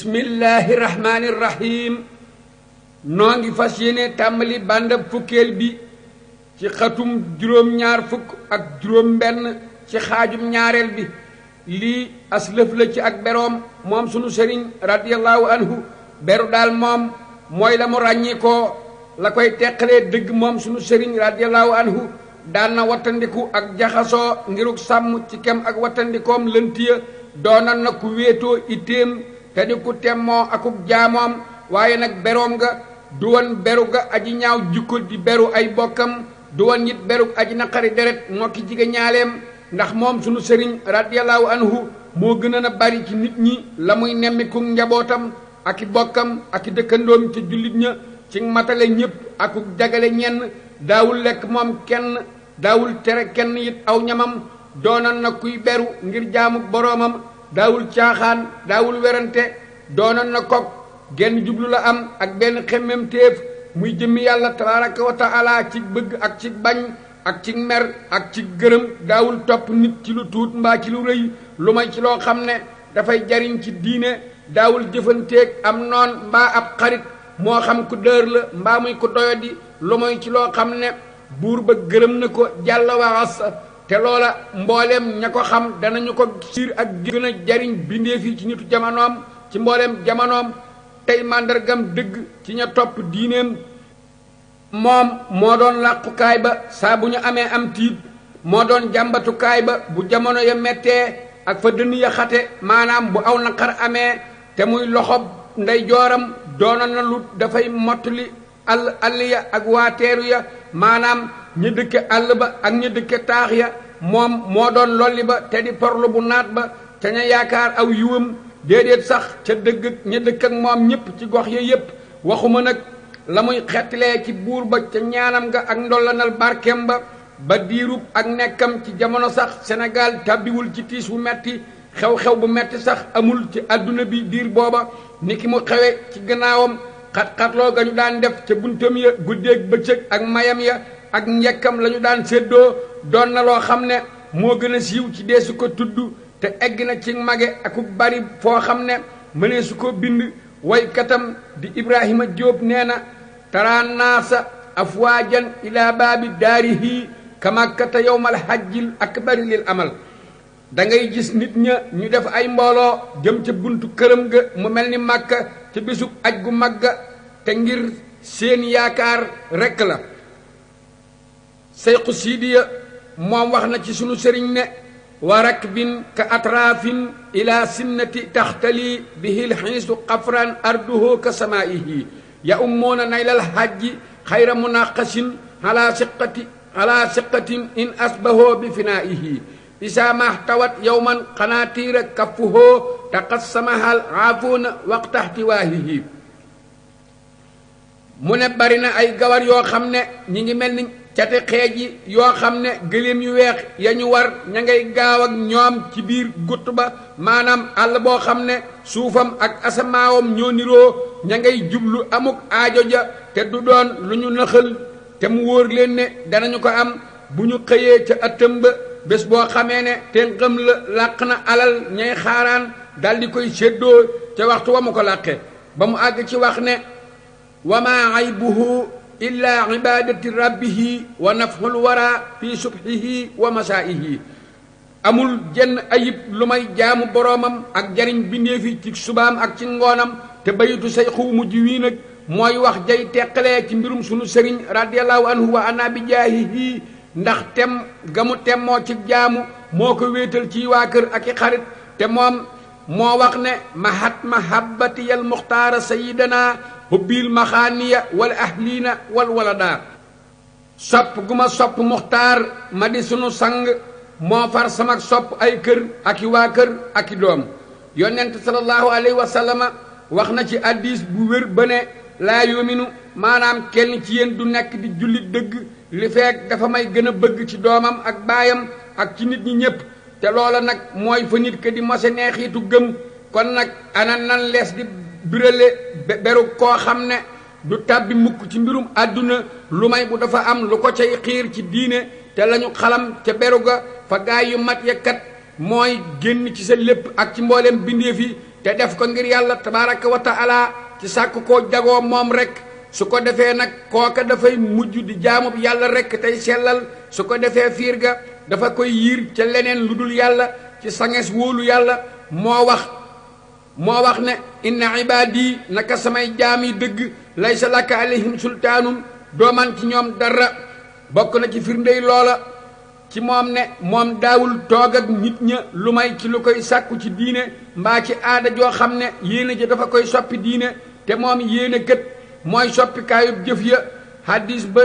bismillahi rahmani rahim noo ngi fas yéene tàmbali bàndab fukkeel bi ci xatum juróom-ñaar fukk ak juróom-benn ci xaajum ñaareel bi lii aslëf la ci ak beroom moom sunu sëriñ radiyallahu anhu beru daal moom mooy la mu ràññi ko la koy teqalee dëgg moom sunu sëriñ radiyallahu anhu daan na wattandiku ak jaxasoo ngiruk sàmm ci kem ak wattandikoom lëntiya doonan na ku wéetoo ittéem te di ku temmoo akuk jaamoom waaye nag beroom ga du woon beru ga aji ñaaw jikko di beru ay bokkam du woon it beru aji naqari deret nokki jige ñaaleem ndax moom sunu sëriñ radiyallahu anhu moo gën a bari ci nit ñi la muy nemmiku njabootam ak i bokkam ak i dëkkandoom ci jullit ña ci matale ñépp akuk jagale ñenn daawul lekk moom kenn daawul tere kenn it aw ñamam doonan na kuy beru ngir jaamu boroomam daawul caaxaan daawul werante doonan na kok genn jublu la am ak benn xemmem téef muy jëmmi yàlla tabaraka wa taala ci bëgg ak ci bañ ak ci mer ak ci gërëm daawul topp nit ci lu tuut mbaa ci lu rëy lu may ci loo xam ne dafay jariñ ci diine daawul jëfanteeg am noon mbaa ab xarit moo xam ku dër la mbaa muy ku doyadi lu may ci loo xam ne buur ba gërëm na ko jàlla waas te loola mbooleem ña ko xam danañu ko siir ak gën a jariñ bindee fii ci nitu jamonoom ci mbooleem jamonoom tey màndargam dëgg ci ña topp diineem moom moo doon làqukaay ba saa bu ñu amee am tiit moo doon jàmbatukaay ba bu jamono ya mettee ak fa dënn ya xate maanaam bu aw naqar amee te muy loxob ndey jooram doonoon na lu dafay mottali àll ya ak waateeru ya maanaam ña dëkke àll ba ak ña dëkke taax ya moom moo doon lolli ba te di porlu bu naat ba te ña yaakaar aw yiwam déedéet sax ca dëgg ña dëkk ak moom ñépp ci gox ya yépp waxuma nag la muy xettilee ci buur ba ca ñaanam nga ak ndollanal barkeem ba diirub ak nekkam ci jamono sax Sénégal tàbbiwul ci tiis wu metti xew-xew bu metti sax amul ci àdduna bi diir booba ni ki mu xewe ci gannaawam xat-xatloo ga ñu daan def ca buntam ya guddeeg bëccëg ak mayam ya ak njekkam la ñu daan séddoo doon na loo xam ne moo gën a siiw ci deesu ko tudd te egg na ci mage aku bari foo xam ne mënee su ko bind waykatam di Ibrahima Jóob nee na tara naasa afwaajan ila baabi daarihi kamakkata yowmal hajjil akbari lil amal da ngay gis nit ña ñu def ay mbooloo jëm ca buntu këram ga mu mel ni màkka ca bésub aj gu magga te ngir seen yaakaar rekk la sayxu siidiya moom wax na ci sunu sëriñ ne wa rakbin ka atraafin ila sinnati taxtali bihi lxiisu xafran arduhu ka samaihi ya ummoona naylal hajji xayra munaqasin ala siqatin in asbahoo bi finaihi isa mahtawat yowman qanaatiira kaffuhoo taqassamahal aafuuna waqta ihtiwaahihi mu ne bari na ay gawar yoo xam ne ñi ngi mel ni cati xeej yi yoo xam ne gëléem yu weex ya ñu war ña ngay gaaw ak ñoom ci biir gutt ba maanaam àll boo xam ne suufam ak asamaawam ñoo niroo ña ngay jublu amuk aajo ja te du doon lu ñu nëxal te mu wóor leen ne danañu ko am bu ñu xëyee ca ëttëm ba bés boo xamee ne te ngëm la làq na alal ñay xaaraan daldi koy séddoo ca waxtu wa mu ko làqe ba mu àgg ci wax ne wa maa aybuhu illa ibadati rabbihi wa nafhul wara fi subhihi wa masaa'ihi amul jenn ayib lu may jaamu boroomam ak jariñ bindeefi ci subaam ak ci ngoonam te bayitu say xu mujj wii nag mooy wax jay teqalee ci mbirum sunu sëriñ radiyallahu anhu wa ana bi jaahihi ndax tem gamu temmoo ci jaamu moo ko wéetal ci waa kër ak i xarit te moom moo wax ne mahat mahabbatiyal muxtaara sayidana hubbil maxaaniya wal ahliina wal walada sopp gu ma sopp muxtaar ma di sunu sang moo far sama sopp ay kër ak i waa kër ak i doom yonent sallallahu alayhi wa sallama wax na ci hadiis bu wér ba ne laa yuminu maanaam kenn ci yéen du nekk di jullit dëgg li feek dafa may gën a bëgg ci doomam ak baayam ak ci nit ñi ñépp te loola nag mooy fa nit ke di mose neexiitu gëm kon nag ana nan lees di birale beru koo xam ne du tàbbi mukk ci mbirum àdduna lu may bu dafa am lu ko cay xiir ci diine te lañu xalam ca beru ga fa gaay yu mat ya kat mooy génn ci sa lépp ak ci mboolem bindeef yi te def ko ngir yàlla tabaraka wa taala ci sàkk koo jagoo moom rek su ko defee nag kooka dafay mujj di jaamub yàlla rek tey sellal su ko defee fiir ga dafa koy yiir ca leneen lu dul yàlla ci sanges wóolu yàlla moo wax ne inna ibaadi naka samay jaam yi dëgg laysa laka alayhim sultaanun dooman ci ñoom dara bokk na ci firndey loola ci moom ne moom daawul toog ak nit ña lu may ci lu koy sàkku ci diine mbaa ci aada joo xam ne yéene ji dafa koy soppi diine te moom yéene kët mooy soppikaayub jëf ya hadis ba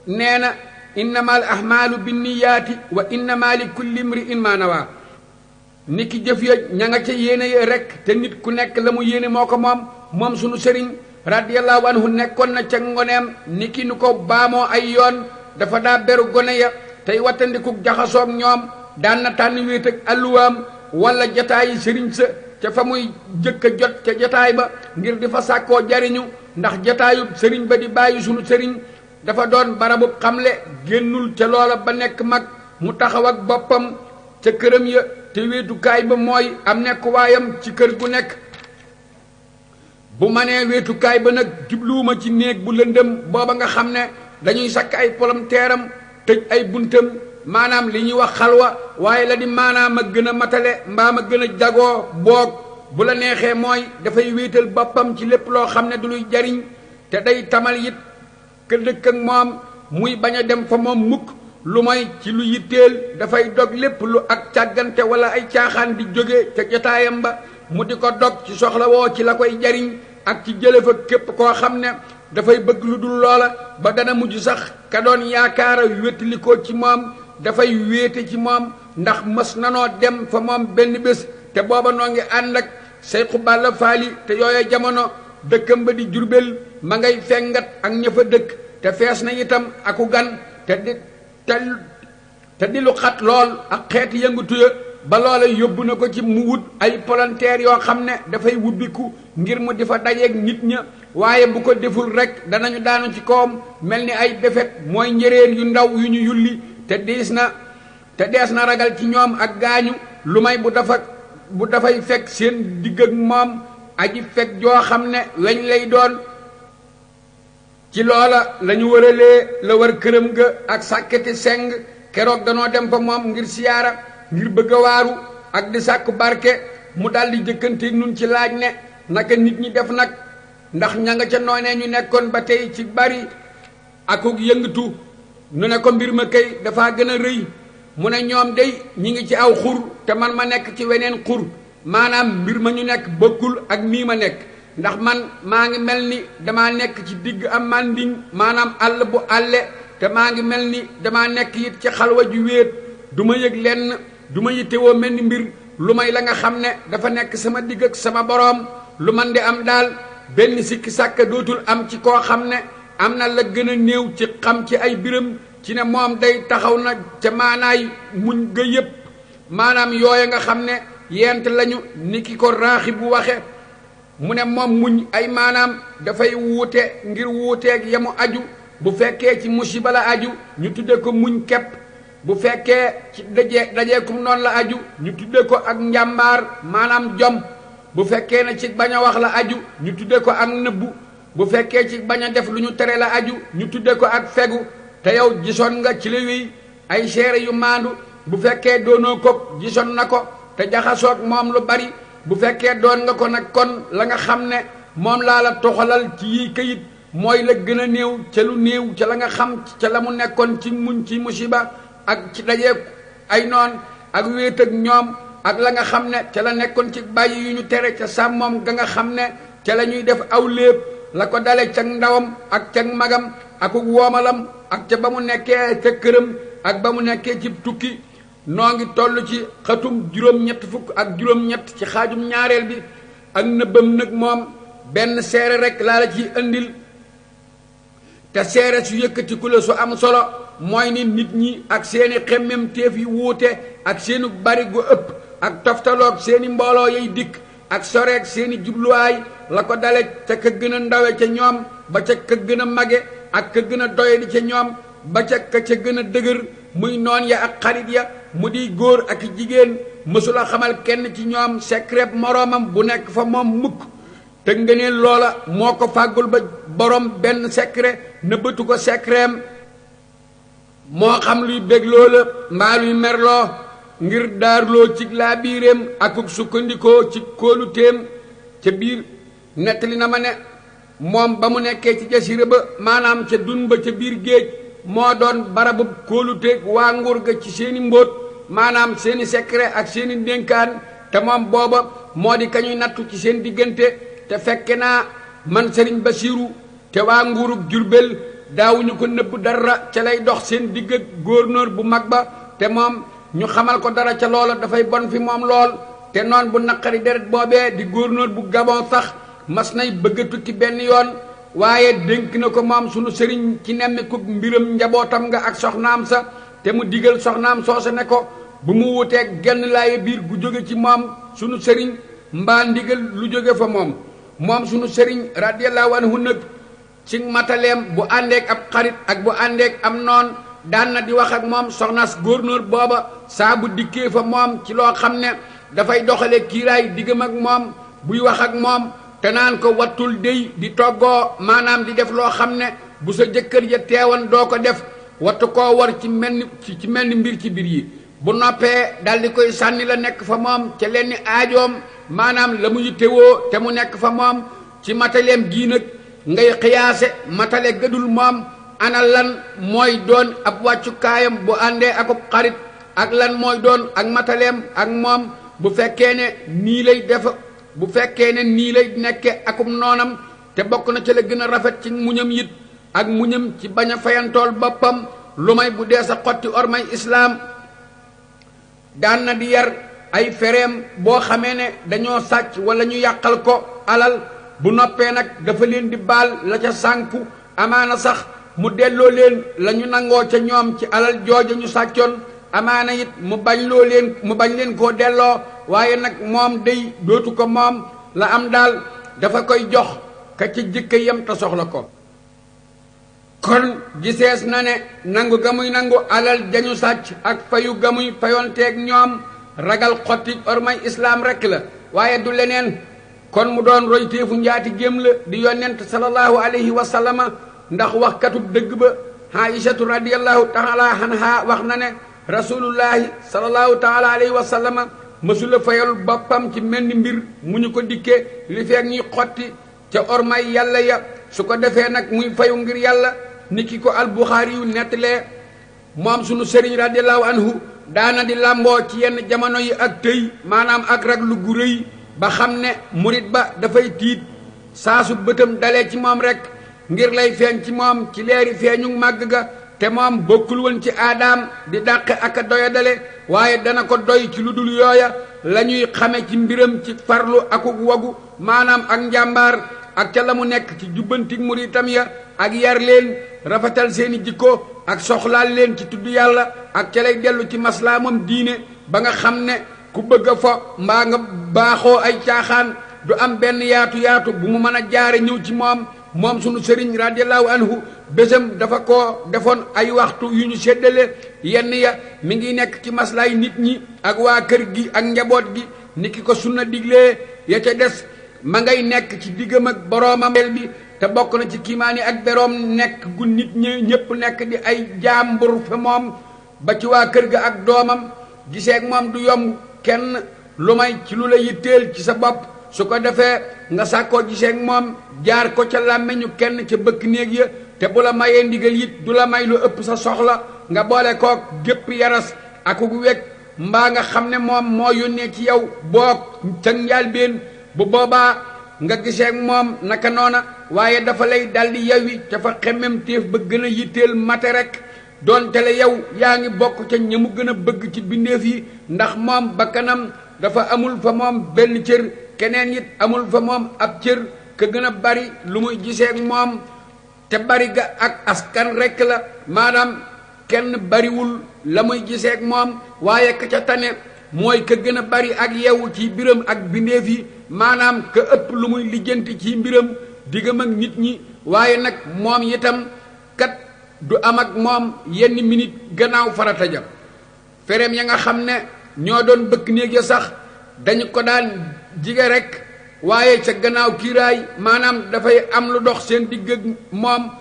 nee na innama al ahmaalu binniyaati wa innama li kulli imri'in ma nawaa niki jëf ya ña nga ca yéene ya rek te nit ku nekk la mu yéene moo ko moom sunu sëriñ radiyallahu anhu nekkoon na ca ngoneem niki nu ko baamoo ay yoon dafa daa beru gone ya tey wattandiku jaxasoog ñoom daan na tànn wéet ak alluwaam wala jataayi sëriñ sa ca fa muy jëkk a jot ca jataay ba ngir di fa sàkkoo jariñu ndax jataayub sëriñ ba di bàyyi sunu sëriñ dafa doon barabub xamle génnul ca loola ba nekk mag mu taxaw ak boppam ca këram ya te wéetukaay ba mooy am nekk waayam ci kër gu nekk bu ma nee wéetukaay ba nag jubluwuma ci néeg bu lëndëm booba nga xam ne dañuy sakk ay polomteeram tëj ay buntam maanaam li ñuy wax xalwa waaye la di maanaam a gën a matale mbaa ma gën a jagoo boog bu la neexee mooy dafay wéetal boppam ci lépp loo xam ne du luy jariñ te day tamal it ka dëkk ak moom muy bañ a dem fa moom mukk lu may ci lu yitteel dafay dog lépp lu ak càggante wala ay caaxaan di jóge ca jotaayam ba mu di ko dog ci soxla woo ci la koy jariñ ak ci jële fa képp koo xam ne dafay bëgg lu dul loola ba dana mujj sax ka doon yaakaara wétali ko ci moom dafay wéete ci moom ndax mës nanoo dem fa moom benn bés te booba noo ngi ànd ak Seyxu Balla Faali te yooye jamono dëkkam ba di Jurbel ma ngay fengat ak ña fa dëkk te fees na itam aku gan te di lu xat lool ak xeeti yëngutu ya ba loola yóbbu na ko ci mu wut ay palanteer yoo xam ne dafay wubbiku ngir mu di fa dajeeg nit ña waaye bu ko deful rek danañu daanu ci kawam mel ni ay defet mooy njëréer yu ndaw yu ñu yulli te dees na ragal ci ñoom ak gaañu lu may bu dafay fekk seen digg ak moom aji fekk joo xam ne weñ lay doon ci loola lañu wëralee la war këram ga ak sàkketi seng keroog danoo dem fa moom ngir siyaara ngir bëgg a waaru ak di sàkku barke mu daldi jëkkanteeg nun ci laaj ne naka nit ñi def nag ndax ña nga ca noonee ñu nekkoon ba tey ci bari akuk yëngatu nu ne ko mbir ma kay dafa gën a rëy mu ne ñoom day ñi ngi ci aw xur te man ma nekk ci weneen xur maanaam mbir ma ñu nekk bokkul ak mii ma nekk ndax man maa ngi mel ni damaa nekk ci digg am manding maanaam àll bu àlle te maa ngi mel ni damaa nekk it ci xalwa ju wéet du ma yëg lenn du ma yittewoo mel ni mbir lu may la nga xam ne dafa nekk sama digg ak sama boroom lu man di am daal benn sikki sàkka dootul am ci koo xam ne am na la gën a néew ci xam ci ay biram ci ne moom day taxaw na ca maanaay muñ ga yépp maanaam yooya nga xam ne yent lañu ni ki ko raaxi bu waxe mu ne moom muñ ay maanaam dafay wuute ngir wuuteeg yamu aju bu fekkee ci musiba la aju ñu tudde ko muñ kepp bu fekkee ci dajeekum noonu la aju ñu tudde ko ak njàmbaar maanaam jom bu fekkee ne ci bañ a wax la aju ñu tudde ko ak nëbbu bu fekkee ci bañ a def lu ñu tere la aju ñu tudde ko ak fegu te yow gisoon nga ci la wéy ay seere yu maandu bu fekkee doonoo ko gisoon na ko te jaxasoog moom lu bari bu fekkee doon nga ko nag kon la nga xam ne moom laa la toxalal ci yi kayit mooy la gën a néew ca lu néew ca la nga xam ca la mu nekkoon ci muñ ci musiba ak ci dajeek ay noon ak wéet ak ñoom ak la nga xam ne ca la nekkoon ci bàyyi yu ñu tere ca sàmmoom ga nga xam ne ca la ñuy def aw léeb la ko dale ca ndawam ak ca magam ak woomalam ak ca ba mu nekkee ca këram ak ba mu nekkee ci tukki noo ngi toll ci xatum juróom-ñett fukk ak juróom-ñett ci xaajum ñaareel bi ak nëbbam nag moom benn seere rek laa la ciy indil te seere su yëkkatiku la su am solo mooy ni nit ñi ak seeni xemmem teef yi wuute ak seeni bari gu ëpp ak toftaloog seeni mbooloo yay dikk ak soreeg seeni jubluwaay la ko dale ca ka gën a ndawe ca ñoom ba ca ka gën a mage ak ka gën a doye di ca ñoom ba ca ka ca gën a dëgër muy noon ya ak xarit ya mu di góor ak jigéen mësula xamal kenn ci ñoom secret moroomam bu nekk fa moom mukk te ngëneel loola moo ko fàggul ba borom benn secret nëbbatu ko secretam moo xam luy bégloo la mbaa luy merloo ngir daarloo ci laa biiréem akuk sukkandikoo ci kóolutéem ca biir nettali na ma ne moom ba mu nekkee ci jasira ba maanaam ca dun ba ca biir géej moo doon barabu kóoluteeg waa nguur ga ci seeni mbóot maanaam seeni secret ak seeni ndénkaan te moom booba moo di kañuy nattu ci seen diggante te fekke naa man Sëriñ Basiiru te waa nguurug Jurbel daawuñu ko nëbb dara ca lay dox seen digg ak gouverneur bu mag ba te moom ñu xamal ko dara ca loola dafay bon fi moom lool te noon bu naqari deret boobee di gouverneur bu Gabon sax mas nay bëgg a tukki benn yoon waaye dénk na ko moom sunu sëriñ ci nemmiku mbiram njabootam nga ak soxnaam sa te mu digal soxnaam soosa ne ko bu mu wuteeg genn laaye biir gu jóge ci moom sunu sëriñ mbaa ndigal lu jóge fa moom sunu sëriñ radiyallahu anhu nag ci mataleem bu àndeek ab xarit ak bu àndeek am noon daan na di wax ak moom soxnaas gouverneur booba saa bu dikkee fa moom ci loo xam ne dafay doxale kiiraay diggam ak moom buy wax ak moom te naan ko wattul dey di toggoo maanaam di def loo xam ne bu sa jëkkër ja teewan doo ko def wattu koo war ci mel ni mbir ci biir yi bu noppee dal di koy sànni la nekk fa moom ca lenni aajoom maanaam la mu yittewoo te mu nekk fa moom ci mataleem gii nag ngay xiyaase matale gëdul moom ana lan mooy doon ab wàccukaayam bu àndee akub xarit ak lan mooy doon ak mataleem ak moom bu fekkee ne nii lay def bu fekkee ne nii lay nekke akum noonam te bokk na ca la gën a rafet ci muñam yit ak muñam ci bañ a fayantool boppam lu may bu dee sa xotti ormay islaam daan na di yar ay fereem boo xamee ne dañoo sàcc wala ñu yàqal ko alal bu noppee nag dafa leen di baal la ca sànku amaana sax mu delloo leen la ñu nangoo ca ñoom ci alal jooja ñu sàccoon amaana it mu bañ leen koo delloo waaye nag moom day dootu ko moom la am daal dafa koy jox ka ci jëkka yem te soxla ko kon gisees na ne nangu ga muy nangu alal jañu sàcc ak fayu ga muy fayonteeg ñoom ragal xotti ormay islaam rekk la waaye du leneen kon mu doon royteefu njaati gém la di yonent sallallahu alayhi wa sallama ndax wax katub dëgg ba aïchatu radiyallahu taala anha wax na ne rasulullahi sallallahu taala alayhi wa sallama mësula fayal boppam ci mel ni mbir mu ñu ko dikkee li feek ñuy xotti ca ormay yàlla ya su ko defee nag muy fayu ngir yàlla ni ki ko albuxaari yu nettalee moom sunu sëriñ radiyallahu anhu daana di làmboo ci yenn jamono yi ak tëy maanaam ak raglu gu rëy ba xam ne murit ba dafay tiit saa su bëtam dalee ci moom rek ngir lay feeñ ci moom ci leeri feeñu màgg ga te moom bokkul woon ci aadaam di dàq ak a doya dale waaye dana ko doy ci lu dul yooya la ñuy xame ci mbiram ci farlu akuk wagu maanaam ak njàmbaar ak ca la mu nekk ci jubbantik muritam ya ak yar leen rafetal seeni jikko ak soxlaal leen ci tudd yàlla ak ca lay dellu ci maslaamam diine ba nga xam ne ku bëgg a fo mbaa nga baaxoo ay caaxaan du am benn yaatu bu mu mën a jaare ñëw ci moom sunu sëriñ radiyallahu anhu bésam dafa ko defoon ay waxtu yu ñu séddale yenn ya mi ngi nekk ci maslaay nit ñi ak waa kër gi ak njaboot gi ni ki ko sunna diglee ya ca des ma ngay nekk ci diggam ak boroomam bi te bokk na ci kiimaani ak beroom nekk gu nit ñi ñépp nekk di ay jaambur fa moom ba ci waa kër ga ak doomam giseeg moom du yomb kenn lu may ci lu la yitteel ci sa bopp su ko defee nga sàkkoo giseeg moom jaar ko ca làmmeñu kenn ca bëkk néeg ya te bu la mayee ndigal it du la may lu ëpp sa soxla nga boole kook gépp yaras akuk wekk mbaa nga xam ne moom moo yónnee ci yow boog ca njaalbeen bu boobaa nga giseeg moom naka noona waaye dafa lay daldi yewwi ca fa xemmem téef ba gën a yitteel mate rek doon tele yow yaa ngi bokk ca ña mu gën a bëgg ci bindeef yi ndax moom bakkanam dafa amul fa moom benn cër keneen it amul fa moom ab cër ka gën a bari lu muy giseeg moom te bari ga ak askan rekk la maanaam kenn bariwul la muy giseeg moom waaye ka ca tane mooy ka gën a bari ak yewu ci mbiram ak bindeef yi maanaam ka ëpp lu muy lijjanti ci mbiram diggam ak nit ñi waaye nag moom itam kat du am ak moom yenn minute gannaaw farata ja fereem ya nga xam ne ñoo doon bëkk néeg ya sax dañu ko daan jige rek waaye ca gannaaw kiiraay maanaam dafay am lu dox seen digg ak moom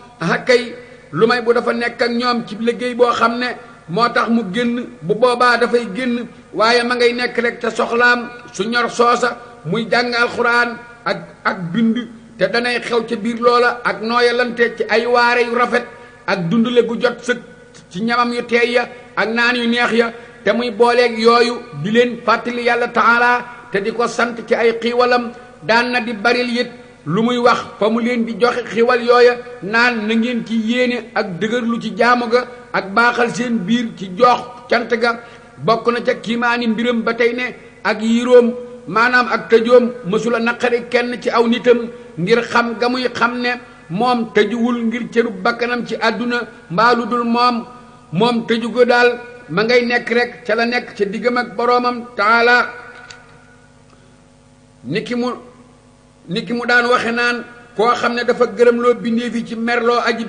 kay lu may bu dafa nekk ak ñoom ci liggéey boo xam ne moo tax mu génn bu boobaa dafay génn waaye ma ngay nekk rek ca soxlaam su ñor soosa muy jàng alxuraan ak bind te danay xew ca biir loola ak nooyalante ci ay waare yu rafet ak dundale gu jot sëkk ci ñamam yu teey ya ak naan yu neex ya te muy booleeg yooyu di leen fàttali yàlla taala te di ko sant ci ay xiiwalam daan na di baril it lu muy wax fa mu leen di joxe xiiwal yooya naan na ngeen ci yéene ak dëgërlu ci jaamu ga ak baaxal seen biir ci jox cant ga bokk na ca kiimaani mbiram ba tey ne ak yiróom maanaam ak tëjoom mësula naqari kenn ci aw nitam ngir xam ga muy xam ne moom tëjuwul ngir cëru bakkanam ci àdduna mbaa lu dul moom tëju ko daal ma ngay nekk rek ca la nekk ca diggam ak boroomam taala niki mu daan waxe naan koo xam ne dafa gërëmloo bindeefi ci merloo aji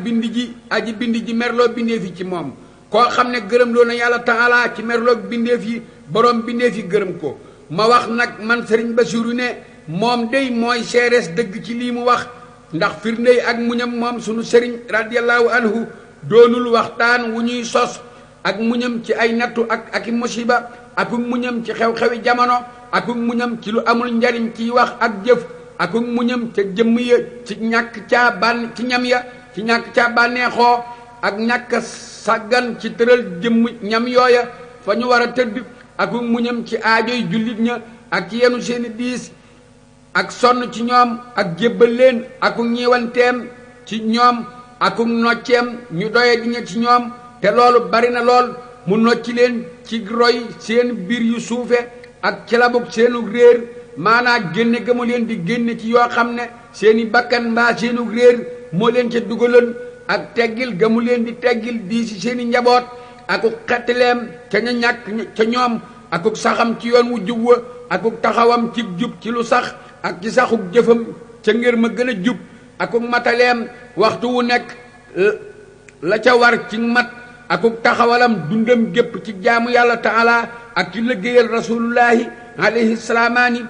bind ji merloo bindeefi ci moom koo xam ne gërëmloo na yàlla taala ci merloo bindeef yi boroom bindeef yi gërëm ko ma wax nag man sëriñ Basiru ne moom day mooy seerees dëgg ci lii mu wax ndax firndey ak muñam moom sunu sëriñ radiyallahu anhu doonul waxtaan wu ñuy sos ak muñam ci ay nattu ak i musiba ak muñam ci xew-xewi jamono ak muñam ci lu amul njariñ ciy wax ak jëf ak muñam ca jëmm ya ci ñàkk caa ci ñam ya ci ñàkk caa bànneexoo ak ñàkk sàggan ci tëral jëmm ñam yooya fa ñu war a tëdd ak muñam ci aajoy jullit ña ak ci yenu seeni diis ak sonn ci ñoom ak jébbal leen ak ñiiwanteem ci ñoom ak nocceem ñu doye di ña ci ñoom te loolu bari na lool mu nocci leen ci roy seen biir yu suufe ak ci labug seenu réer maanaa génne ga mu leen di génne ci yoo xam ne seeni bakkan mbaa seenu réer moo leen ca dugaloon ak teggil ga mu leen di teggil di si seeni njaboot akuk xettaleem ca ña ñàkk ca ñoom akuk saxam ci yoon wu jub wa akuk taxawam ci jub ci lu sax ak ci saxuk jëfam ca ngir ma gën a jub akuk mataleem waxtu wu nekk la ca war ci mat akuk taxawalam dundam gépp ci jaamu yàlla taala ak ci liggéeyal rasulullahi alayhi salaamaani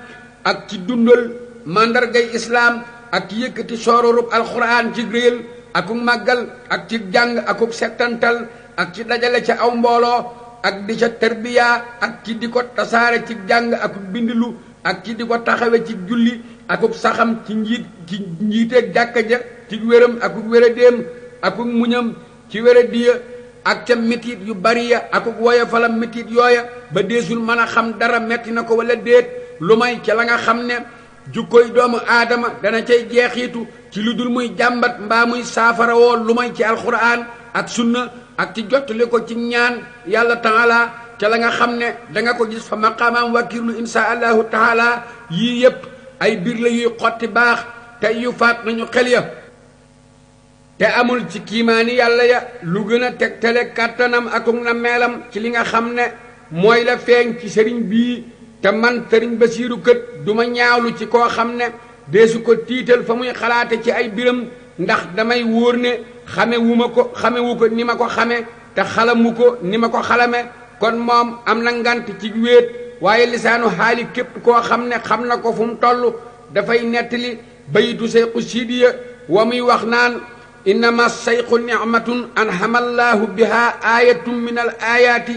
ak ci dundal mandargay islaam ak ci yëkkati soororub alquran ci réyal akuk màggal ak ci jàng akuk settantal ak ci dajale ca aw mbooloo ak di ca tarbiya ak ci di ko tasaare ci jàng akuk bindilu ak ci di ko taxawe ci julli akuk saxam ci njiiteeg jàkka ja ci wéram akuk wéradéem akuk muñam ci wéradiya ak ca metit yu bari ya akuk woyofalam metit yooya ba deesul mën a xam dara metti na ko wala déet lu may ca la nga xam ne jukkoy doomu aadama dana cay jeexiitu ci lu dul muy jàmbat mbaa muy saafara woo lu may ci alxuraan ak sunna ak ci jottali ko ci ñaan yàlla taala ca la nga xam ne danga ko gis fa maqaamaam wakirlu insha allahu taala yii yépp ay biir la yuy xotti baax te yu faat nañu xel ya te amul ci kiimaani yàlla ya lu gën a tegtale kàttanam akuk na meelam ci li nga xam ne mooy la feeñ ci sëriñ bii te man sëriñ Basiiru kët du ma ñaawlu ci koo xam ne deesu ko tiital fa muy xalaate ci ay biram ndax damay wóor ne xamewu ko ni ma ko xame te xalamu ko ni ma ko xalame kon moom am na ngant ci wéet waaye lisaanu xaali képp koo xam ne xam na ko fu mu toll dafay nettali bayitu seyxu siidiya wa muy wax naan innama sayxu nicmatun anhamallahu biha ayatun min al ayaati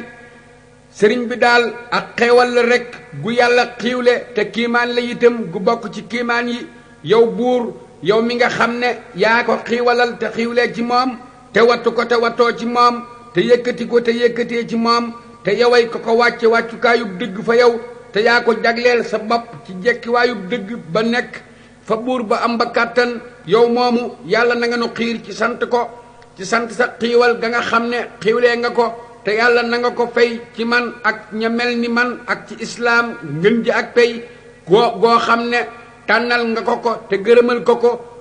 sëriñ bi daal ak xeewal la rekk gu yàlla xiiwle te kiimaan la itam gu bokk ci kiimaan yi yow buur yow mi nga xam ne yaa ko xiiwalal te xiiwlee ci moom te wattu ko te wattoo ci moom te yëkkati ko te yëkkatee ci moom te yoway ko ko wàcce wàccukaayub dëgg fa yow te yaa ko jagleel sa bopp ci jekkiwaayub dëgg ba nekk fa buur ba am ba kàttan yow moomu yàlla na nga nu xiir ci sant ko ci sant sa xiiwal ga nga xam ne xiiwlee nga ko te yàlla na nga ko fay ci man ak ña mel ni man ak ci islaam ngën ji ak pay goo xam ne tànnal nga ko te gërëmal ko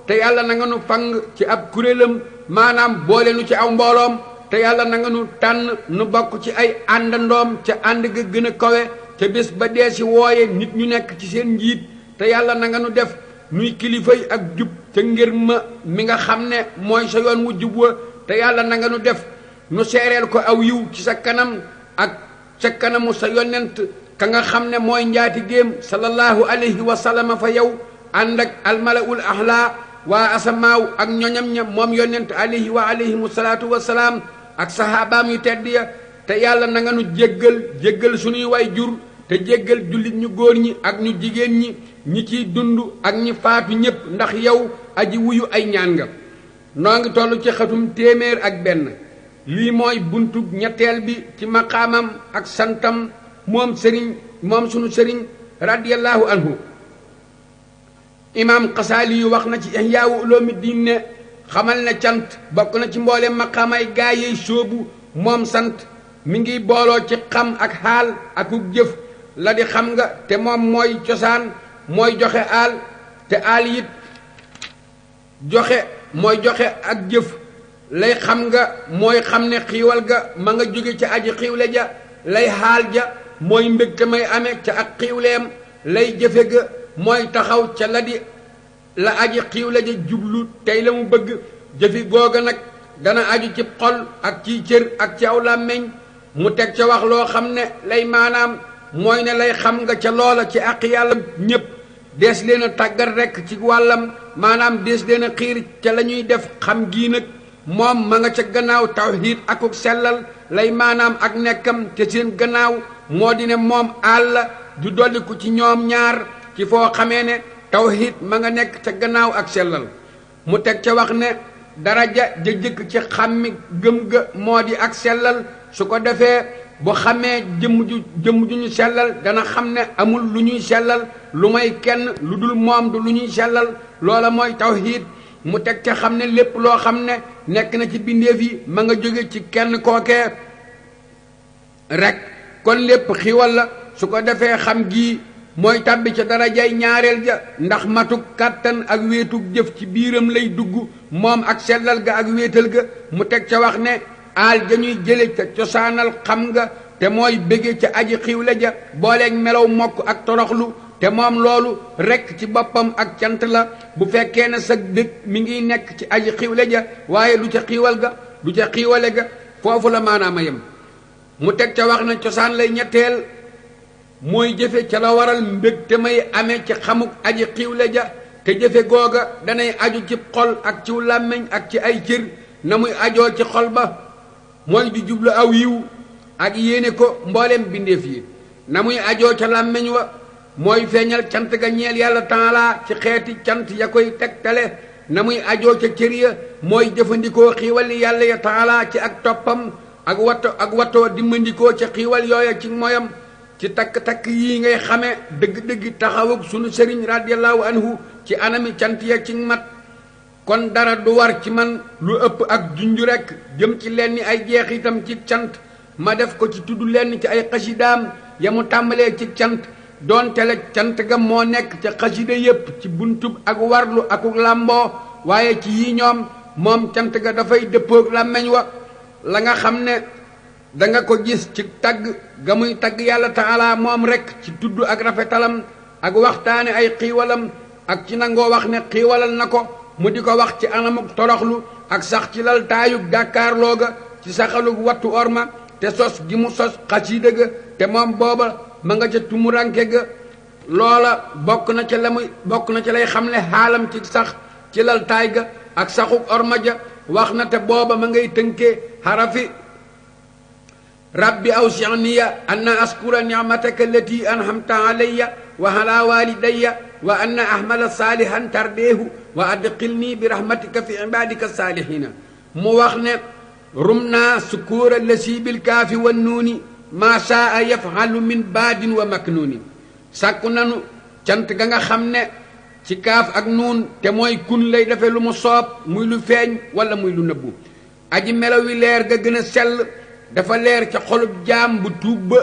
te yàlla na nga nu fang ci ab kuréelam maanaam boole nu ci aw mbooloom te yàlla na nga nu tànn nu bokk ci ay àndandoom ca ànd ga gën a kawe te bés ba dee si wooye nit ñu nekk ci seen njiit te yàlla na nga nu def nuy kilifay ak jub te ngir ma mi nga xam ne mooy sa yoon wu jub wa te yàlla na nga nu def nu seereel ko aw yiw ci sa kanam ak ca kanamu sa yonent ka nga xam ne mooy njaati géem sallallahu alayhi wa sallam fa yow ànd ak almalaul ahla waa asamaaw ak ñoñam ña moom yonent alayhi wa alayhimu salaatu wasalaam ak sahabaam yu tedd ya te yàlla na nga nu jéggal suñuy way jur te jéggal jullit ñu góor ñi ak ñu jigéen ñi ciy dund ak ñi faatu ñépp ndax yow aji wuyu ay ñaan nga noo ngi toll ci xatum téeméer ak benn lii mooy buntu ñetteel bi ci maqaamam ak santam moom sunu sëriñ radiyallahu anhu imaam Xasaali yu wax na ci Ihyaawu Ulumuddin ne xamal ne cant bokk na ci mboolem maqaamay gaa yey sóobu moom sant mi ngi booloo ci xam ak xaal akuk jëf la di xam nga te moom mooy cosaan mooy joxe aal te aal it mooy joxe ak jëf lay xam nga mooy xam ne xiiwal ga ma nga jóge ca aji xiiwle ja lay xaal ja mooy mbégte may amee ca ak xiiwleem lay jëfe ga mooy taxaw ca la aji xiiwle ja jublu tey la mu bëgg jëfi googa nag dana aju ci xol ak ci cër ak ci aw làmmiñ mu teg ca wax loo xam ne lay maanaam mooy ne lay xam nga ca loola ci àq yàlla ñépp dees leen a tàggat rekk ci wàllam maanaam dees leen a xiir ca la ñuy def xam gii nag moom ma nga ca gannaaw tawhiid akuk sellal lay maanaam ak nekkam te seen gannaaw moo di ne moom àll du dolliku ci ñoom ñaar ci foo xamee ne tawhiid ma nga nekk ca gannaaw ak sellal mu teg ca wax ne daraja ja jëkk ci xàmmi gëm ga moo di ak sellal su ko defee bu xamee jëmm ju ñu sellal dana xam ne amul lu ñuy sellal lu may kenn lu dul moom du lu ñuy sellal loola mooy tawhiid mu teg ca xam ne lépp loo xam ne nekk na ci bindeef yi ma nga jóge ci kenn kookee rek kon lépp xiwal la su ko defee xam gii mooy tàbbi ca darajay ñaareel ja ndax matuk kàttan ak wéetug jëf ci biiram lay dugg moom ak sellal ga ak wéetal ga mu teg ca wax ne aal dañuy jële ca cosaanal xam nga te mooy bége ca aji xiwle ja booleeg melaw mokk ak toroxlu te moom loolu rekk ci boppam ak cant la bu fekkee ne sa dëkk mi ngi nekk ci aji xiwle ja waaye du ca xiiwal ga du ca xiiwale ga foofu la maanaama yem mu teg ca wax ne cosaan lay ñetteel mooy jëfe ca la waral mbég te may amee ci xamuk aji xiwle ja te jëfe googa danay aju ci xol ak ciw làmmiñ ak ci ay cër na muy ajoo ci xol ba mooy di jublu aw yiw ak yéene ko mboolem bindeef yi na muy ajoo ca làmmiñ wa mooy feeñal cant ga ñeel yàlla taala ci xeeti cant ya koy tegtale na muy ajoo ca cër ya mooy jëfandikoo xiiwali yàlla ya taala ci ak toppam ak wattoo dimmandikoo ca xiiwal yooya ci moyam ci takk-takk yii ngay xame dëgg-dëgg taxawug sunu sëriñ radiyallahu anhu ci anami cant ya ci mat kon dara du war ci man lu ëpp ak junju rekk jëm ci lenn ay jeexitam ci cant ma def ko ci tudd lenn ci ay xasidaam ya mu tàmbalee ci cant doon tele cant ga moo nekk ca xasida yépp ci buntub ak warlu akuk làmboo waaye ci yii ñoom moom cant ga dafay dëppoog làmmeñ wa la nga xam ne danga ko gis ci tagg ga muy tagg yàlla taala moom rekk ci tudd ak rafetalam ak waxtaane ay xiiwalam ak ci nangoo wax ne xiiwalal na ko mu di ko wax ci anamuk toroxlu ak sax ci lal taayug jàkkaarloo ga ci saxalug wattu orma te sos gi mu sos xasiida ga te moom booba ma nga ca tumuranke ga loola bokk na ca lay xamle xaalam ci sax ci lal taay ga ak saxug orma ja wax na te booba ma ngay tënkee xarafi rabbi awsi'niya anna askura ni'mataka allati an'amta alayya wa ala walidayya wa anna ahmala salihan tardeehu wa adxilni bi rahmatika fi ibadika salihina mu wax ne rum naa sukuura lasi bil kaafi wa nuuni maa saa yafalu min baadin wa maknuuni sàkku nanu cant ga nga xam ne ci kaaf ak nuun te mooy kun lay defe lu mu soob muy lu feeñ wala muy lu nëbbu aji melaw wi leer ga gën a sell dafa leer ca xolub jaam bu tuub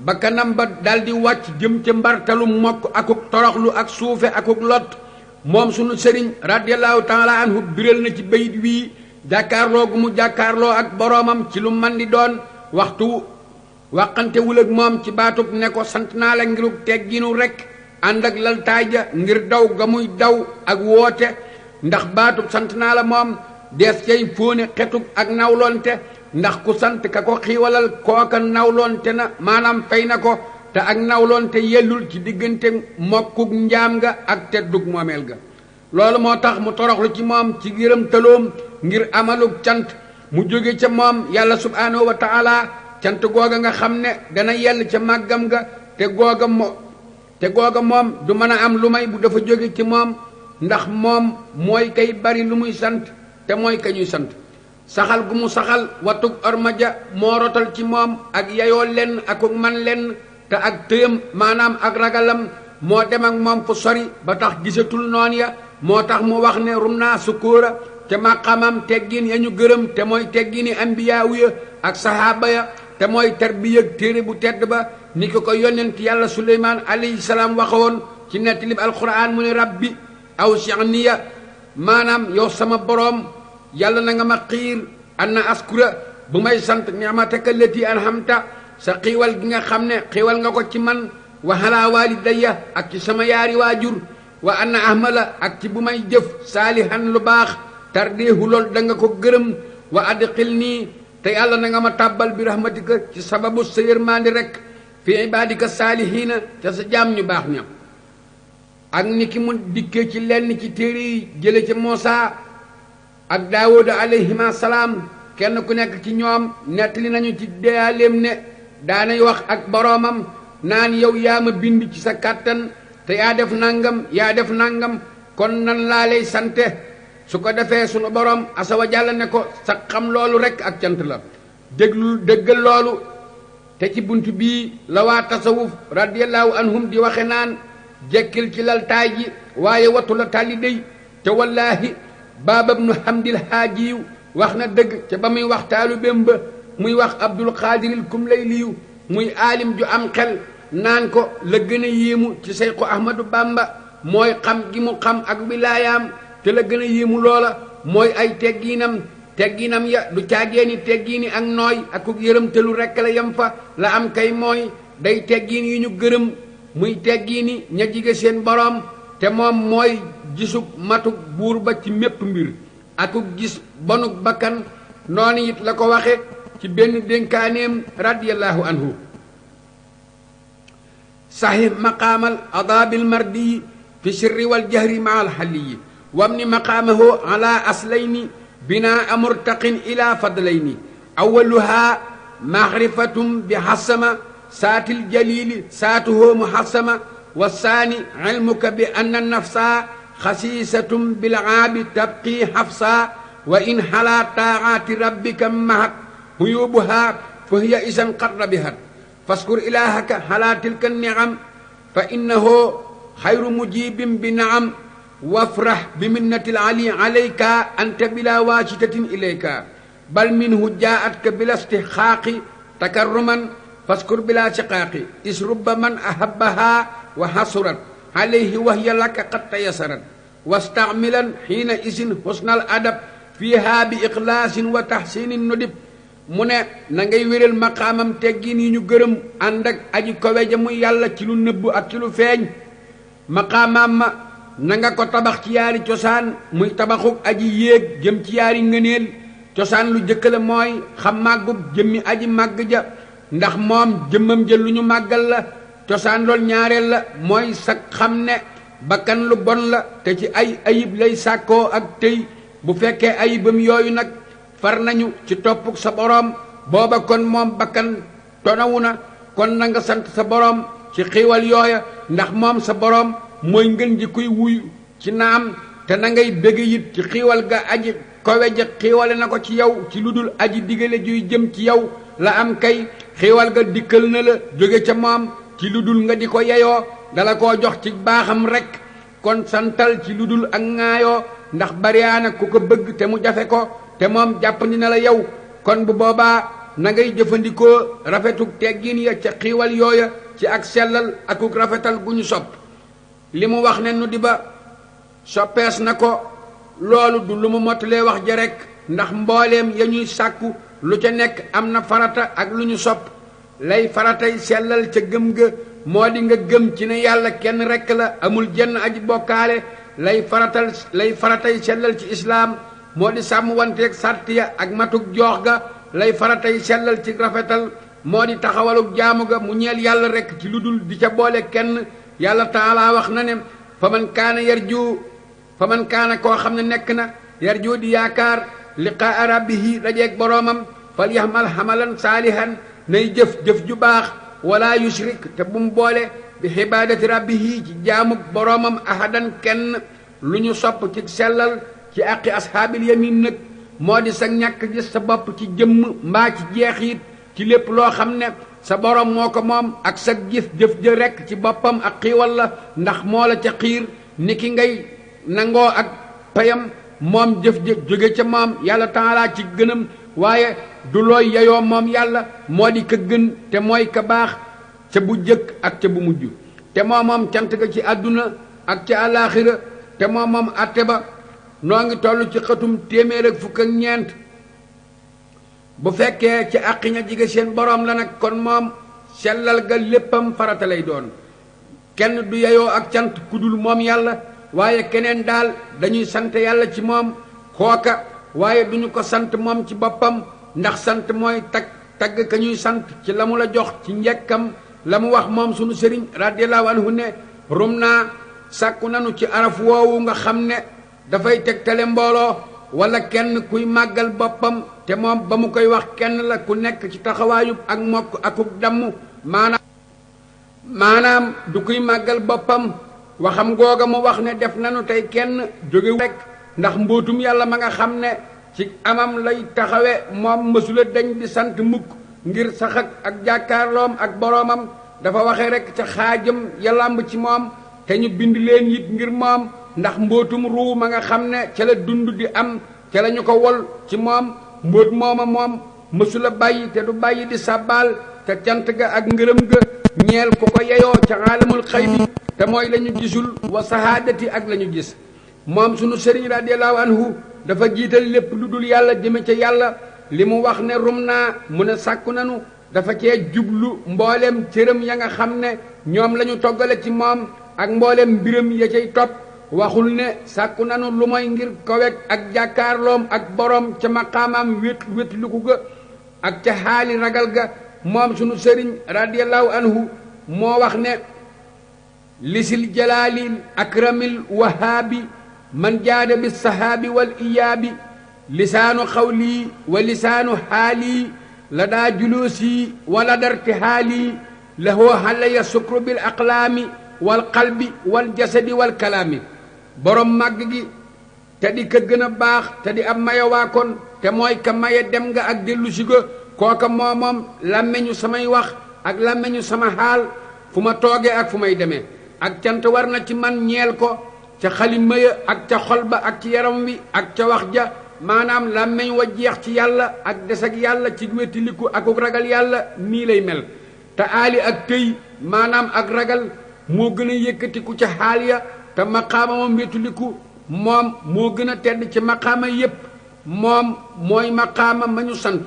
ba kanam ba daldi wàcc jëm ca mbartalu mokk akuk toroxlu ak suufe akuk lot moom sunu sëriñ radiyallahu taala anhu biral na ci bayit wii jàkkaarloo gu mu jàkkaarloo ak boroomam ci lu man di doon waxtu waxantewul ak moom ci baatub ne ko sant naa la ngirug tegginu rekk ànd ak laltaay ja ngir daw ga muy daw ak woote ndax baatub sant naa la moom dees cay fóone xetug ak nawlonte ndax ku sant ka ko xiiwalal kooka nawloonte na maanaam fay na ko te ak nawloonte yellul ci diggante mokkug njaam nga ak teddug moomeel ga loolu moo tax mu toroxlu ci moom ci gërëm taloom ngir amalug cant mu jóge ca moom yàlla subhaanahu wa taala cant googa nga xam ne dana yell ca màggam ga te googa moom du mën a am lu may bu dafa jóge ci moom ndax moom mooy kay bari lu muy sant te mooy ka ñuy sant saxal gu mu saxal watug ormaja moo rotal ci moom ak yayoo lenn akuk man lenn te ak tëyam maanaam ak ragalam moo dem ak moom fu sori ba tax gisatul noon ya moo tax mu wax ne rum naa sukóora te maqamam teggin ya ñu gërëm te mooy teggini ambiyaawu ya ak sahaaba ya te mooy tarbiyag téere bu tedd ba ni ko yonent yàlla suleymaan alayhi salaam waxoon ci nettalib alquran mu ne rabbi awsi'niya maanaam yow sama boroom yàlla na nga ma xiir anna askura bu may sant ni'mataka allati an'amta sa xiiwal gi nga xam ne xiiwal nga ko ci man wa ala walidayya ak ci sama yaari waajur wa anna ahmala ak ci bu may jëf saalihan lu baax tardeehu lool da nga ko gërëm wa adxil nii te yàlla na nga ma tàbbal bi rahmatika ci sababu sa yërmaandi rek fi ibadika saalihiina te sa jaam ñu baax ña ak ni ki mu dikkee ci lenn ci téere yi jële ci Muusaa ak Daawuda alayhima salaam kenn ku nekk ci ñoom nettali nañu ci deyaaleem ne daanay wax ak boroomam naan yow yaa ma bind ci sa kàttan te yaa def nangam kon nan laa lay sante su ko defee sunu boroom asa wa jàlla ne ko sa xam loolu rekk ak cant la dëggal loolu te ci bunt bii la waa tasawuf radiyallahu anhum di waxe naan jekkil ci lal taay ji waaye wattu la tàlli dey te wallaahi baaba ibnu hamdil haajiyu wax na dëgg ca ba muy wax taalibeem ba muy wax abdul xaadiril kum lay liyu muy aalim ju am xel naan ko la gën a yéemu ci seyxu ahmadu bamba mooy xam gi mu xam ak wilaayaam te la gën a yéemu loola mooy ay teggiinam ya du caageeni teggiini ak nooy akuk yërëmtalu rekk la yem fa la am kay mooy day teggiin yu ñu gërëm muy teggiini ña jige seen boroom te moom mooy gisug matuk buur ba ci mépp mbir akuk gis bonuk bakkan noonu it la ko waxe ci benn dénkaaneem radiyallahu anhu sahih maqaamal adaabil mardiyi fi sirri wal jahri ma al xaliyi wamni maqaamahu ala aslayni binaa murtaqin ila fadlayni awaluha maxrifatum bi xasama saatil jalili saatuhu muhassama wasaani ilmuka bi anna nafsa xasiisatum bil aabi tabqi xafsa wa in xalaa taaati rabbika mahat huyubuha fa hiya isan qad rabihat faskur ilahaka xalaa tilka niam fa innahu xayru mujibin bi naam wafrax bi minnatil ali alayka anta bila waasitatin ilayka bal minhu jaatka bila istixaaqi takarruman faskur bila siqaaqi is rubba man ahabbaha wa hasurat alayhi wa hiya laka qad tayasarat wastamilan xiina isin husnal adab fiiha bi ixlaasin wa taxsinin nudib mu ne na ngay wéral maqaamam teggin yi ñu gërëm ànd ak aji kowe ja muy yàlla ci lu nëbb ak ci lu feeñ maqaamam ma na nga ko tabax ci yaari cosaan muy tabaxuk aji yéeg jëm ci yaari ngëneel cosaan lu jëkk la mooy xam màggub jëmmi aji màgg ja ndax moom jëmmam ja lu ñu màggal la cosaan lool ñaareel la mooy sa xam ne bakkan lu bon la te ci ay ayib lay sàkkoo ak tey bu fekkee ayibam yooyu nag far nañu ci toppuk sa boroom booba kon moom bakkan tonawu na kon na nga sant sa boroom ci xiiwal yooya ndax moom sa boroom mooy ngën ji kuy wuyu ci naam te na ngay bëgg it ci xiiwal ga aji kowe ja xiiwale na ko ci yow ci lu dul aji digale juy jëm ci yow la am kay xiiwal ga dikkal na la jóge ca moom ci lu dul nga di ko yeyoo dala koo jox ci baaxam rekk kon santal ci lu dul ak ŋaayoo ndax bariyaana ku ko bëgg te mu jafe ko te moom jàppandi na la yow kon bu boobaa na ngay jëfandikoo rafetuk teggin ya ca xiiwal yooya ci ak sellal akuk rafetal gu ñu sopp li mu wax ne nu di ba soppees na ko loolu du lu mu mottalee wax ja rekk ndax mbooleem ya ñuy sàkku lu ca nekk am na farata ak lu ñu sopp lay faratay sellal ca gëm ga moo di nga gëm ci ne yàlla kenn rekk la amul jenn aji bokkaale lay faratay sellal ci islaam moo di sàmm wanteeg sart ya ak matuk joox ga lay faratay sellal ci rafetal moo di taxawaluk jaamu ga mu ñeel yàlla rekk ci lu dul di ca boole kenn yàlla taala wax na ne fa man kaana koo xam ne nekk na yarju di yaakaar liqaa rabbihi dajeeg boroomam fal yaxmal xamalan saalihan nay jëf ju baax wala yushrik te bu mu boole bi xibaadati rabbihi ci jaamuk boroomam ahadan kenn lu ñu sopp ci sellal ci àqi ashaabil yamin nag moo di sa ñàkk gis sa bopp ci jëmm mbaa ci jeexit ci lépp loo xam ne sa borom moo ko moom ak sa gis jëf ja rekk ci boppam ak xiiwal la ndax moo la ca xiir ni ki ngay nangoo ak payam moom jëf ja jóge ca moom yàlla taalaa ci gënam waaye du looy yeyoo moom yàlla moo di ka gën te mooy ka baax ca bu jëkk ak ca bu mujj te moo moom cant ga ci àdduna ak ca àllaaxira te moo moom àtte ba noo ngi toll ci xëtum téeméer ak fukk ak ñeent bu fekkee ci àqi ña jige seen boroom la nag kon moom sellal ga léppam farata lay doon kenn du yeyoo ak cant kudul moom yàlla waaye keneen daal dañuy sant yàlla ci moom kooka waaye duñu ko sant moom ci boppam ndax sant mooy tagg ka ñuy sant ci la mu la jox ci njekkam la mu wax moom sunu sëriñ radiyallahu anhu ne rum naa sàkku nanu ci araf woowu nga xam ne dafay tegtale mbooloo wala kenn kuy màggal boppam te moom ba mu koy wax kenn la ku nekk ci taxawaayub ak mokk akub damm maanaam du kuy màggal boppam waxam googa mu wax ne def nanu tey kenn jóge rek ndax mbootum yàlla ma nga xam ne ci amam lay taxawe moom mësula dañ di sant mukk ngir sax ak jàkkaarloom ak boroomam dafa waxe rek ca xaajam ya làmb ci moom te ñu bind leen it ngir moom ndax mbootum ruu ma nga xam ne ca la dund di am ca la ñu ko wol ci moom mbóot mooma moom mësula bàyyi te du bàyyi di sàbbaal te cant ga ak ngërëm ga ñeel ku ko yeyoo ca aalamul xaybi te mooy la ñu gisul wa sahaadati ak la ñu gis moom sunu sëriñ radiyallahu anhu dafa jiital lépp lu dul yàlla jëme ca yàlla li mu wax ne rum naa mu ne sàkku nanu dafa cee jublu mbooleem cëram ya nga xam ne ñoom la ñu toggale ci moom ak mbooleem mbiram ya cay topp waxul ne sàkku nanu lu mooy ngir kowek ak jàkkaarloom ak boroom ca maqaamaam wétliku ga ak ca xaali ragal ga moom sunu sëriñ radiyallahu anhu moo wax ne lisil jalaalil akramil wahaabi man jaada bi sahaabi wal iyaabi lisaanu xawlii wa lisaanu xaalii la daa juluusi wala darti xaalii lahoo xalaya sukru bil aqlaami wal qalbi wal jasadi wal kalaami borom màgg gi te di ka gën a baax te di ab mayawaakoon te mooy ka maye dem nga ak dellu si ga kooka moomoom làmmeñu samay wax ak làmmeñu sama xaal fu ma toogee ak fu may demee ak cant war na ci man ñeel ko ca xalima ya ak ca xol ba ak ci yaram wi ak ca wax ja maanaam làmmeñ wa jeex ci yàlla ak des ak yàlla ci wétiliku akuk ragal yàlla nii lay mel te aali ak tëy maanaam ak ragal moo gën a yëkkatiku ca xaal ya te maqaama moom wétiliku moom moo gën a tedd ci maqaama yépp moom mooy maqaama ma ñu sant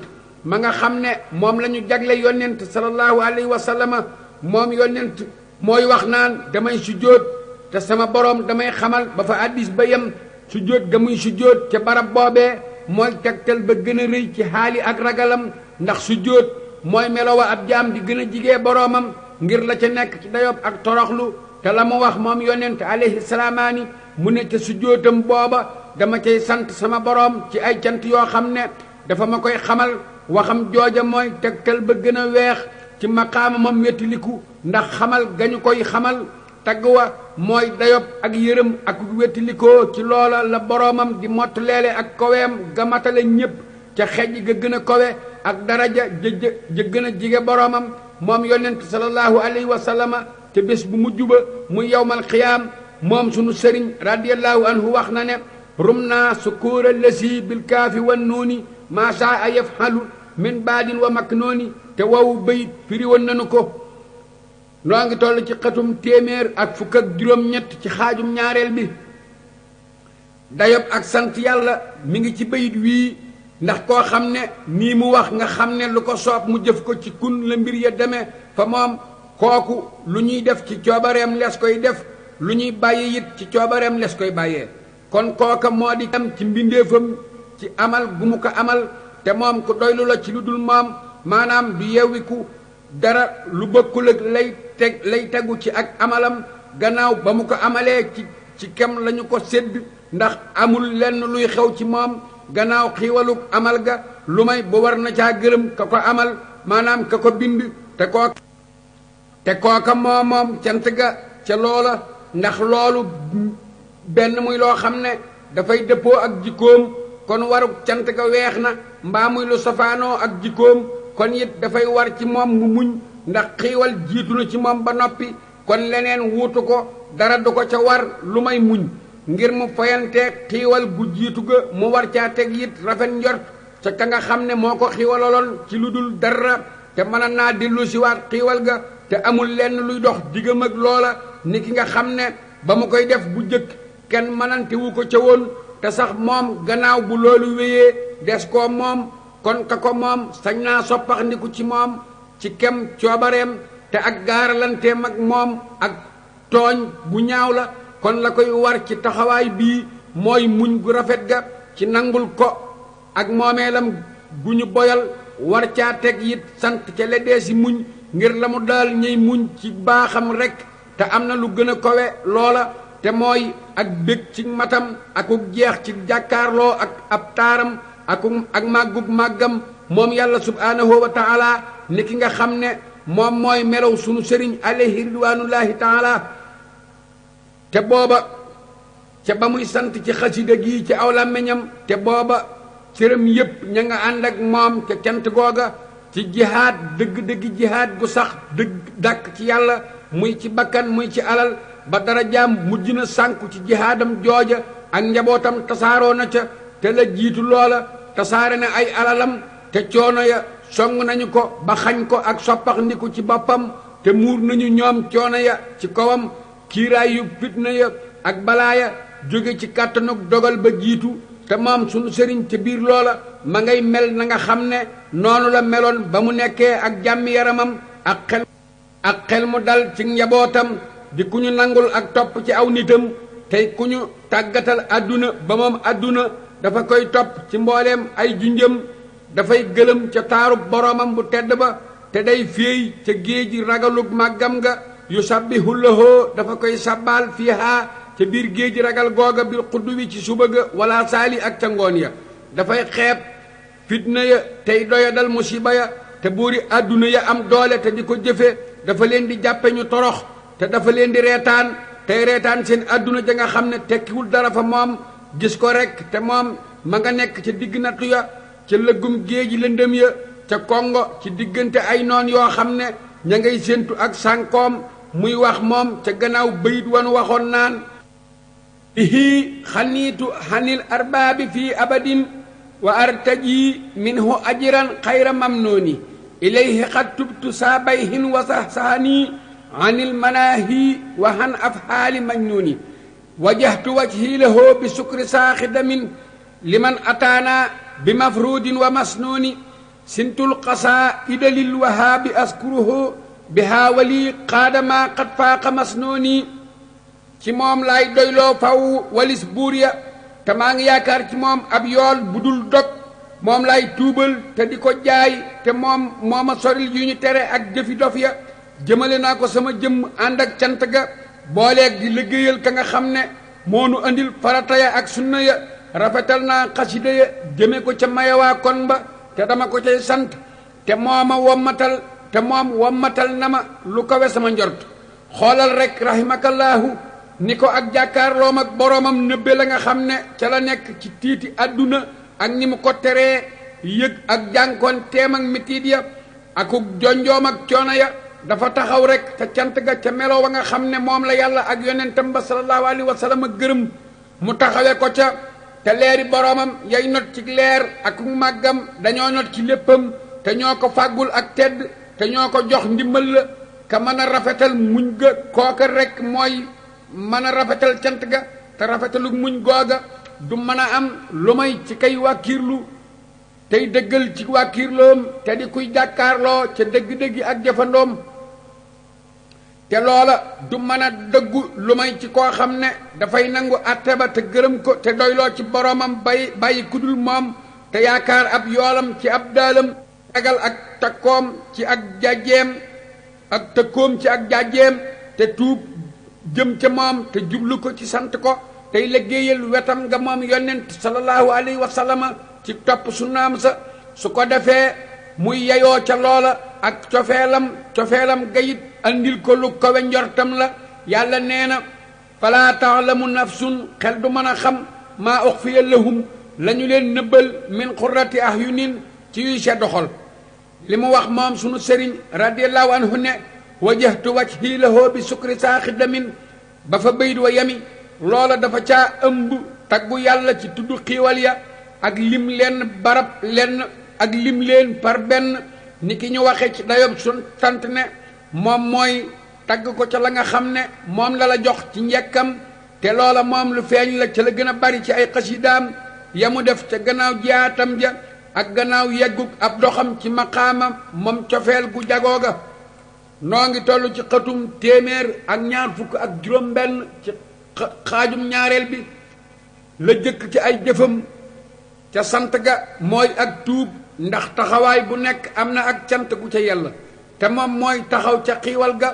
ma nga xam ne moom la ñu jagle yonent sallallahu alayhi wa sallama moom yonent mooy wax naan damay sujjóot te sama boroom damay xamal ba fa addis ba yem sujjóot ga muy sujjóot ca barab boobee mooy tegtal ba gën a rëy ci xaali ak ragalam ndax sujjóot mooy melowa ab jaam di gën a jigee boroomam ngir la ca nekk ci dayob ak toroxlu te la mu wax moom yonent alayhi salaamaani mu ne ca sujjóotam booba dama cay sant sama boroom ci ay cant yoo xam ne dafa ma koy xamal waxam jooja mooy tegtal ba gën a weex ci maqaama moom wettiliku ndax xamal gañu koy xamal tagg wa mooy dayob ak yërëm ak wettilikoo ci loola la boroomam di mott leele ak koweem ga matale ñépp ca xejj ga gën a kowe ak daraja ja gën a jige boroomam moom yonent sallallahu alayhi wa sallama te bés bu mujj ba muy yowmal xiyaam moom sunu sëriñ radiyallahu anhu wax na ne rum naa sukuura lasi bil kaafi wan nuuni maa saa yafhalu min baadin wa maknooni te wowu bayit firi woon nanu ko noo ngi toll ci xatum téeméer ak fukk ak juróom-ñett ci xaajum ñaareel bi dayob ak sant yàlla mi ngi ci bayit wii ndax koo xam ne nii mu wax nga xam ne lu ko soob mu jëf ko ci kun la mbir ya demee fa moom kooku lu ñuy def ci coobareem les koy def lu ñuy bàyyi it ci coobareem les koy bàyyee kon kooka moo di am ci mbindeefam ci amal gu mu ko amal te moom ku doylu la ci lu dul moom maanaam du yewwiku dara lu bokkul ak lay tegu ci ak amalam gannaaw ba mu ko amalee ci kem lañu ko sédd ndax amul lenn luy xew ci moom gannaaw xiiwaluk amal ga lu may bu war na caa gërëm ka ko amal maanaam ka ko bind te kooka moom cant ga ca loola ndax loolu benn muy loo xam ne dafay dëppoo ak jikkoom kon waruk cant ga weex na mbaa muy lu safaanoo ak jikkoom kon it dafay war ci moom mu muñ ndax xiiwal jiitu na ci moom ba noppi kon leneen wuutu ko dara du ko ca war lu may muñ ngir mu fayanteeg xiiwal gu jiitu ga mu war caa teg it rafet njort ca ka nga xam ne moo ko xiiwalaloon ci lu dul dara te mën naa dellu siwaat xiiwal ga te amul lenn luy dox diggam ak loola ni ki nga xam ne ba mu koy def bu jëkk kenn mënante wu ko ca woon te sax moom gannaaw bu loolu wéyee des koo moom kon ka ko moom sañ naa soppax ndiku ci moom ci kem coobareem te ak gaaralanteem ak moom ak tooñ bu ñaaw la kon la koy war ci taxawaay bii mooy muñ gu rafet ga ci nangul ko ak moomeelam gu ñu boyal war caa teg it sant ca la dee si muñ ngir la mu daal ñey muñ ci baaxam rekk te am na lu gën a kowe loola te mooy ak bég ci matam akuk jeex ci jàkkaarloo ak ab taaram ak màggug màggam moom yàlla subhaanahu wa taala ni ki nga xam ne moom mooy melow sunu sëriñ alayhi ridwanullahi taala te booba ca ba muy sant ci xasida gi ci aw làmmiñam te booba cëram yépp ña nga ànd ak moom ca cant googa ci jihaad dëgg-dëgg jihaad gu sax dëgg dàkk ci yàlla muy ci bakkan muy ci alal ba dara jaam mujj na sànku ci jihaadam jooja ak njabootam tasaaroo na ca te la jiitu loola tasaare na ay alalam te coono ya song nañu ko ba xañ ko ak soppax ndiku ci boppam te muur nañu ñoom coono ya ci kawam kiiraay yu fitna ya ak balaaya jóge ci kàttanug dogal ba jiitu te moom sunu sëriñ ca biir loola ma ngay mel na nga xam ne noonu la meloon ba mu nekkee ak jàmmi yaramam ak xel mu dal ci njabootam di ku ñu nangul ak topp ci aw nitam tey ku ñu tàggatal àdduna ba moom àdduna dafa koy topp ci mbooleem ay junjëm dafay gëlëm ca taarub boroomam bu tedd ba te day féey ca géeji ragalug màggam nga yu sabbihu lahu dafa koy sabbaal fiihaa ca biir géeji ragal googa bil xudd wi ci suba ga wala saali ak ca ngoon ya dafay xeeb fitna ya tey doyadal musiba ya te buuri àdduna ya am doole te di ko jëfe dafa leen di jàppe ñu torox te dafa leen di reetaan tey reetaan seen àdduna ja nga xam ne tekkiwul dara fa moom gis ko rekk te moom ma nga nekk ca digg nattu ya ca lëggum géeji lëndëm ya ca kongo ci diggante ay noon yoo xam ne ña ngay séentu ak sànkoom muy wax moom ca gannaaw bayit wan waxoon naan bihi xaniitu xanil arbaabi fii abadin wa artaji minhu ajiran xayra mamnooni ilayhi xad tubtu saa bayhin wa sahsahani anil manaahi wa han afhaali majnuuni wajahtu wajhi lahu bi sukri saaxidamin liman ataana bi mafruudin wa masnuuni sintul qasaa'ida lil wahaabi askuruhu bihaa wali qaadama qad faaqa masnuuni ci moom laay doyloo faw walis buur ya te maa ngi yaakaar ci moom ab yool bu dul dog moom laay tuubal te di ko jaay te moom moo ma soril yu ñu tere ak jëfi dof ya jëmale naa ko sama jëmm ànd ak cant ga booleeg di liggéeyal ka nga xam ne moo nu andil farata ya ak sunna ya rafetal naa xasida ya jëme ko ca mayawaa kon ba te dama ko cay sant te mooma wommatal te moom wommatal na ma lu kawe sama njort xoolal rek rahimakallaahu ni ko ak jàkkaarloom ak boroomam nëbbe la nga xam ne ca la nekk ci tiiti àdduna ak ni mu ko teree yëg ak jànkoon teem ak mitiit ya akuk jonjoom ak coono ya dafa taxaw rek ca cant ga ca meloo wa nga xam ne moom la yàlla ak yonentam ba sallallahu alayhi wa sallam gërëm mu taxawee ko ca te leeri boroomam yay not ci leer ak màggam dañoo not ci léppam te ñoo ko fàggul ak tedd te ñoo ko jox ndimbal la ka mën a rafetal muñ ga kooka rek mooy mën a rafetal cant ga te rafetalu muñ googa du mën a am lu may ci kay wàkkiirlu tey dëggal ci wàkkiirloom te di kuy jàkkaarloo ca dëgg-dëggi ak jëfandoom te loola du mën a dëggu lu may ci koo xam ne dafay nangu àtte ba te gërëm ko te doyloo ci boroomam bàyyi kudul moom te yaakaar ab yoolam ci ab daalam ragal ak takkoom ci ak jàjjeem ak tëkkoom ci ak jàjjeem te tuub jëm ca moom te jublu ko ci sant ko tey liggéeyal wetam nga moom yonent sallallahu alayhi wa sallama ci topp sunnaam sa su ko defee muy yeyoo ca loola ak cofeelam gayit andil ko lu kawe njortam la yàlla nee na falaa taalamu nafsun xel du mën a xam maa uxfiya lahum la ñu leen nëbbal min qurrati ahyunin ci yuy sedd xol li mu wax moom sunu sëriñ radiallahu anhu ne wajjahtu wajhi lahu bi sukri saaxidamin ba fa bayit wa yami loola dafa caa ëmb taggu yàlla ci tudd xiiwal ya ak lim leen barab lenn ak lim leen par benn ni ki ñu waxe ci dayob sun sant ne moom mooy tagg ko ca la nga xam ne moom la jox ci njekkam te loola moom lu feeñ la ca la gën a bari ci ay xasidaam ya mu def ca gannaaw jaatam ja ak gannaaw yeggug ab doxam ci maqaama moom cofeel gu jagooga noo ngi toll ci xatum téeméer ak ñaar fukk ak juróom benn ci xaajum ñaareel bi la jëkk ci ay jëfam ca sant ga mooy ak tuub ndax taxawaay bu nekk am na ak cant gu ca yella te moom mooy taxaw ca xiiwal ga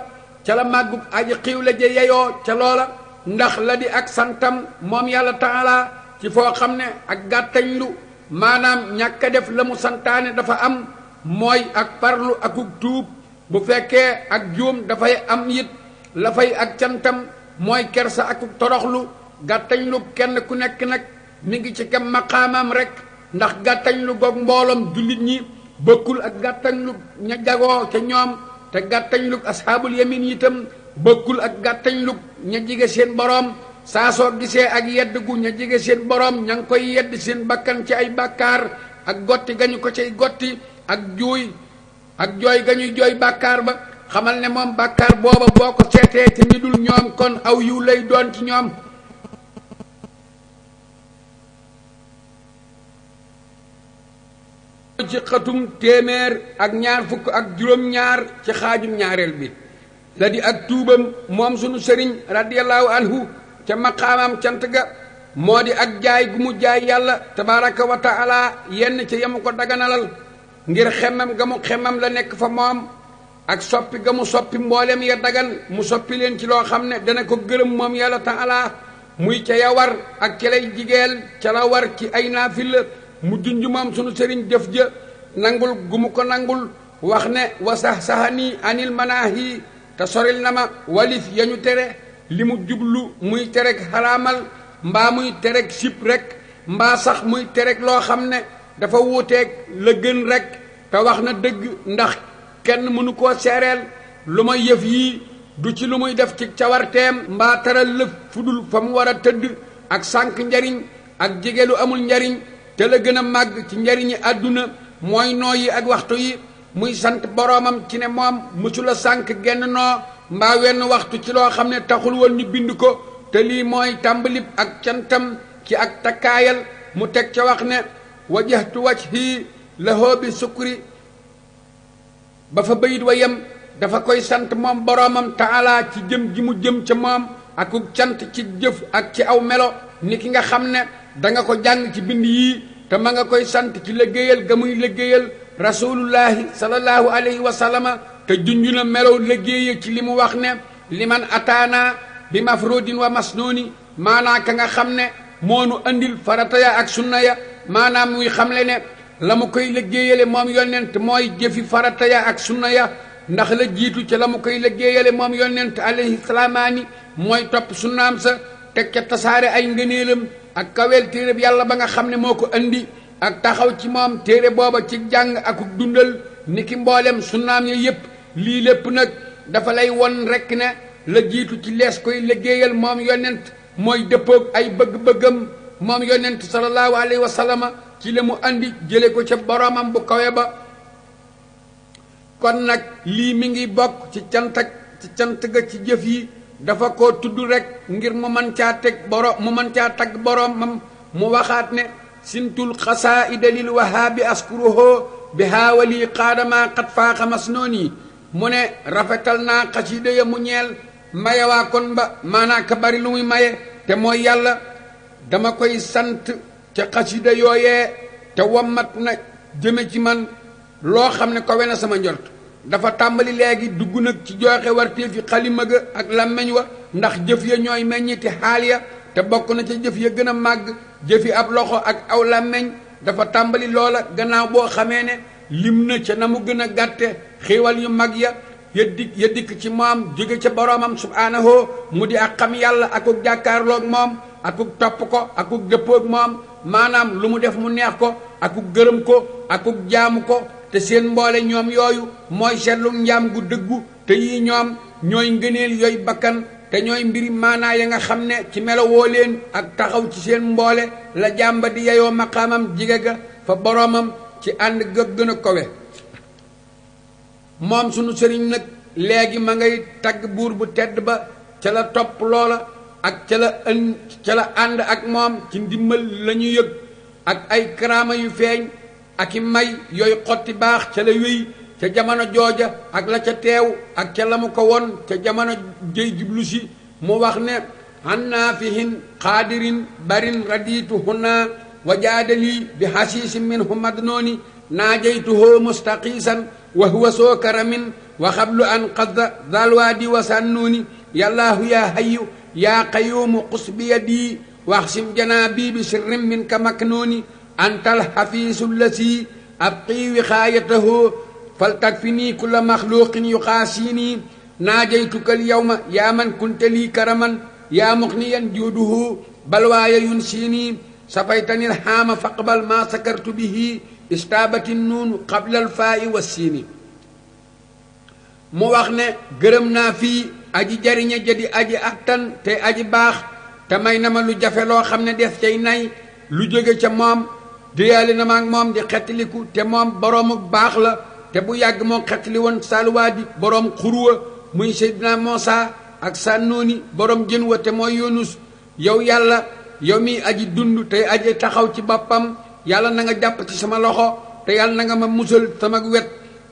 ca la màggug aji xiiwle ja yeyoo ca loola ndax la di ak santam moom yàlla taala ci foo xam ne ak gàttañlu maanaam ñàkk a def la mu santaane dafa am mooy ak parlu akuk tuub bu fekkee ak juum dafay am it la fay ak cantam mooy kersa akuk toroxlu gàttañlu kenn ku nekk nag mi ngi ci kem maqaamam rek ndax gàttañlu goog mbooloom jullit ñi bëkkul ak gàttañlu ña jagoo ca ñoom te gàttañlu ashaabul yamin itam bëkkul ak gàttañlu ña jige seen boroom saa soo gisee ak yedd gu ña jige seen boroom ña ngi koy yedd seen bakkan ci ay bàkkaar ak gotti gañu ko cay gotti ak jooy gañuy jooy bàkkaar ba xamal ne moom bàkkaar booba boo ko seetee te ñi dul ñoom kon aw yiw lay doon ci ñoom ci xatum téeméer ak ñaar fukk ak juróom-ñaar ci xaajum ñaareel bi la di ak tuubam moom sunu sëriñ radiallahu anhu ca maqaamam cant ga moo di ak jaay gu mu jaay yàlla tabaraka wa taala yenn ca yamu ko daganalal ngir xemmam ga mu xemmam la nekk fa moom ak soppi ga mu soppi mboolem ya dagan mu soppi leen ci loo xam ne dana ko gërëm moom yàlla taala muy ca ya war ak ca lay jigeel ca la war ci ay naafila mu junj moom sunu sëriñ jëf ja nangul gu mu ko nangul wax ne wa sax-saxani anil manaahi te soril na ma walif ya ñu tere li mu jublu muy tereg xaraamal mbaa muy tereg sib rek mbaa sax muy tereg loo xam ne dafa wuuteeg la gën rek te wax na dëgg ndax kenn mënu koo seereel lu ma yëf yii du ci lu muy def ci cawarteem mbaa taral lëf fudul fa mu war a tëdd ak sànq njariñ ak jigéelu amul njariñ te la gën a màgg ci njariñi àdduna mooy noo yi ak waxtu yi muy sant boroomam ci ne moom mësula sànq genn noo mbaa wenn waxtu ci loo xam ne taxul woon ñu bind ko te lii mooy tàmbalib ak cantam ci ak takkaayal mu teg ca wax ne wajjahtu wajhi lahu bi sukri ba fa bayit wa yem dafa koy sant moom boroomam taala ci jëm ji mu jëm ca moom akuk cant ci jëf ak ci aw melo ni ki nga xam ne danga ko jàng ci bind yii te ma nga koy sant ci liggéeyal ga muy liggéeyal rasulullahi sallallahu alayhi wa sallama te junju na melow liggéeye ci li mu wax ne liman ataana bi mafrodin wa masnooni maanaa ka nga xam ne moonu andil farata ya ak sunna ya maanaam muy xamle ne la mu koy liggéeyale moom yonent mooy jëfi farata ya ak sunna ya ndax la jiitu ca la mu koy liggéeyale moom yonent alayhi salaamaani mooy topp sunnaam sa teg ca tasaare ay ngëneelam ak kaweel téere bi yàlla ba nga xam ne moo ko andi ak taxaw ci moom téere booba ci jàng ak dundal ni ki mboolem sunnaam ya yépp lii lépp nag dafa lay won rekk ne la jiitu ci lees koy liggéeyal moom yonent mooy dëppoog ay bëgg-bëggam moom yonent sallallahu alayhi wa sallama ci la mu andi jële ko ca boroomam bu kawe ba kon nag lii mi ngi bokk ci cant ga ci jëf yi dafa ko tudd rek ngir mu mën caa teg boroom mu mën caa tagg boroomam mu waxaat ne sintul xasaida lil wahaabi askuruhu bi haawali qaadama qad faaxa masnooni mu ne rafetal naa xasida ya mu ñeel maye waa kon ba maanaa ka bari lu muy maye te mooy yàlla dama koy sant ca xasida yooyee te wommat na jëme ci man loo xam ne kawe na sama njort dafa tàmbali léegi dugg nag ci joxe warteef yi xalima ga ak làmmeñ wa ndax jëf ya ñooy meññiti xaal ya te bokk na ca jëf ya gën a màgg jëfi ab loxo ak aw làmmeñ dafa tàmbali loola gannaaw boo xamee ne lim na ca na mu gën a gàtte xéewal yu mag ya ya dikk ci moom jóge ca boroomam subhaanahu mu di ak xam yàlla akuk jàkkaarloog moom akuk topp ko akuk dëppoog moom maanaam lu mu def mu neex ko akuk gërëm ko akuk jaamu ko te seen mboole ñoom yooyu mooy seetlu njaam gu dëggu te yii ñoom ñooy ngëneel yooyu bakkan te ñooy mbiri maanaa ya nga xam ne ci melo woo leen ak taxaw ci seen mboole la jàmba di yeyoo maqaamam jige ga fa boroomam ci ànd ga gën a kowe moom sunu sëriñ nag léegi ma ngay tagg buur bu tedd ba ca la topp loola ak ca la ànd ak moom ci ndimbal la ñu yëg ak ay karaama yu feeñ ak i may yooyu xotti baax ca la wéy ca jamono jooja ak la ca teew ak ca la mu ko won ca jamono jëy jiblu si mu wax ne an naafihin qaadirin barin raditu huna wa jaadali bi hasiisi minhu madnooni naajaytuhu mustaqiisan wa huwa soo karamin wa xablu an qadda dalwaadi wa sannuuni yallaahu yaa hayyu yaa qayyuumu qus bi yadii waxsim janaabii bi sirrin minka maknuuni antal xafiisu lasi abqii wixaayatahu faltakfinii kulla maxluuqin yuxaasiinii naajaytuka alyawma yaa man kunta lii karaman yaa muxniyan juuduhu balwaaya yunsiinii safaytani alxaama faqbal maa sakartu bihi istaabati nuunu qabla alfaa'i wassiini mu wax ne gërëm naa fii aji jariñe jadi aji attan te aji baax te may na ma lu jafe loo xam ne def cay nay lu jóge ca moom déyaale na ma ak moom di xettaliku te moom boroomu baax la te bu yàgg moo xettali woon salwaadi boroom xurwa muy Seydina Muusaa ak Sànnuuni boroom jën wa te mooy Yunus yow yàlla yow mi aji dund tey aji taxaw ci boppam yàlla na nga jàpp ci sama loxo te yàlla na nga ma musal sama wet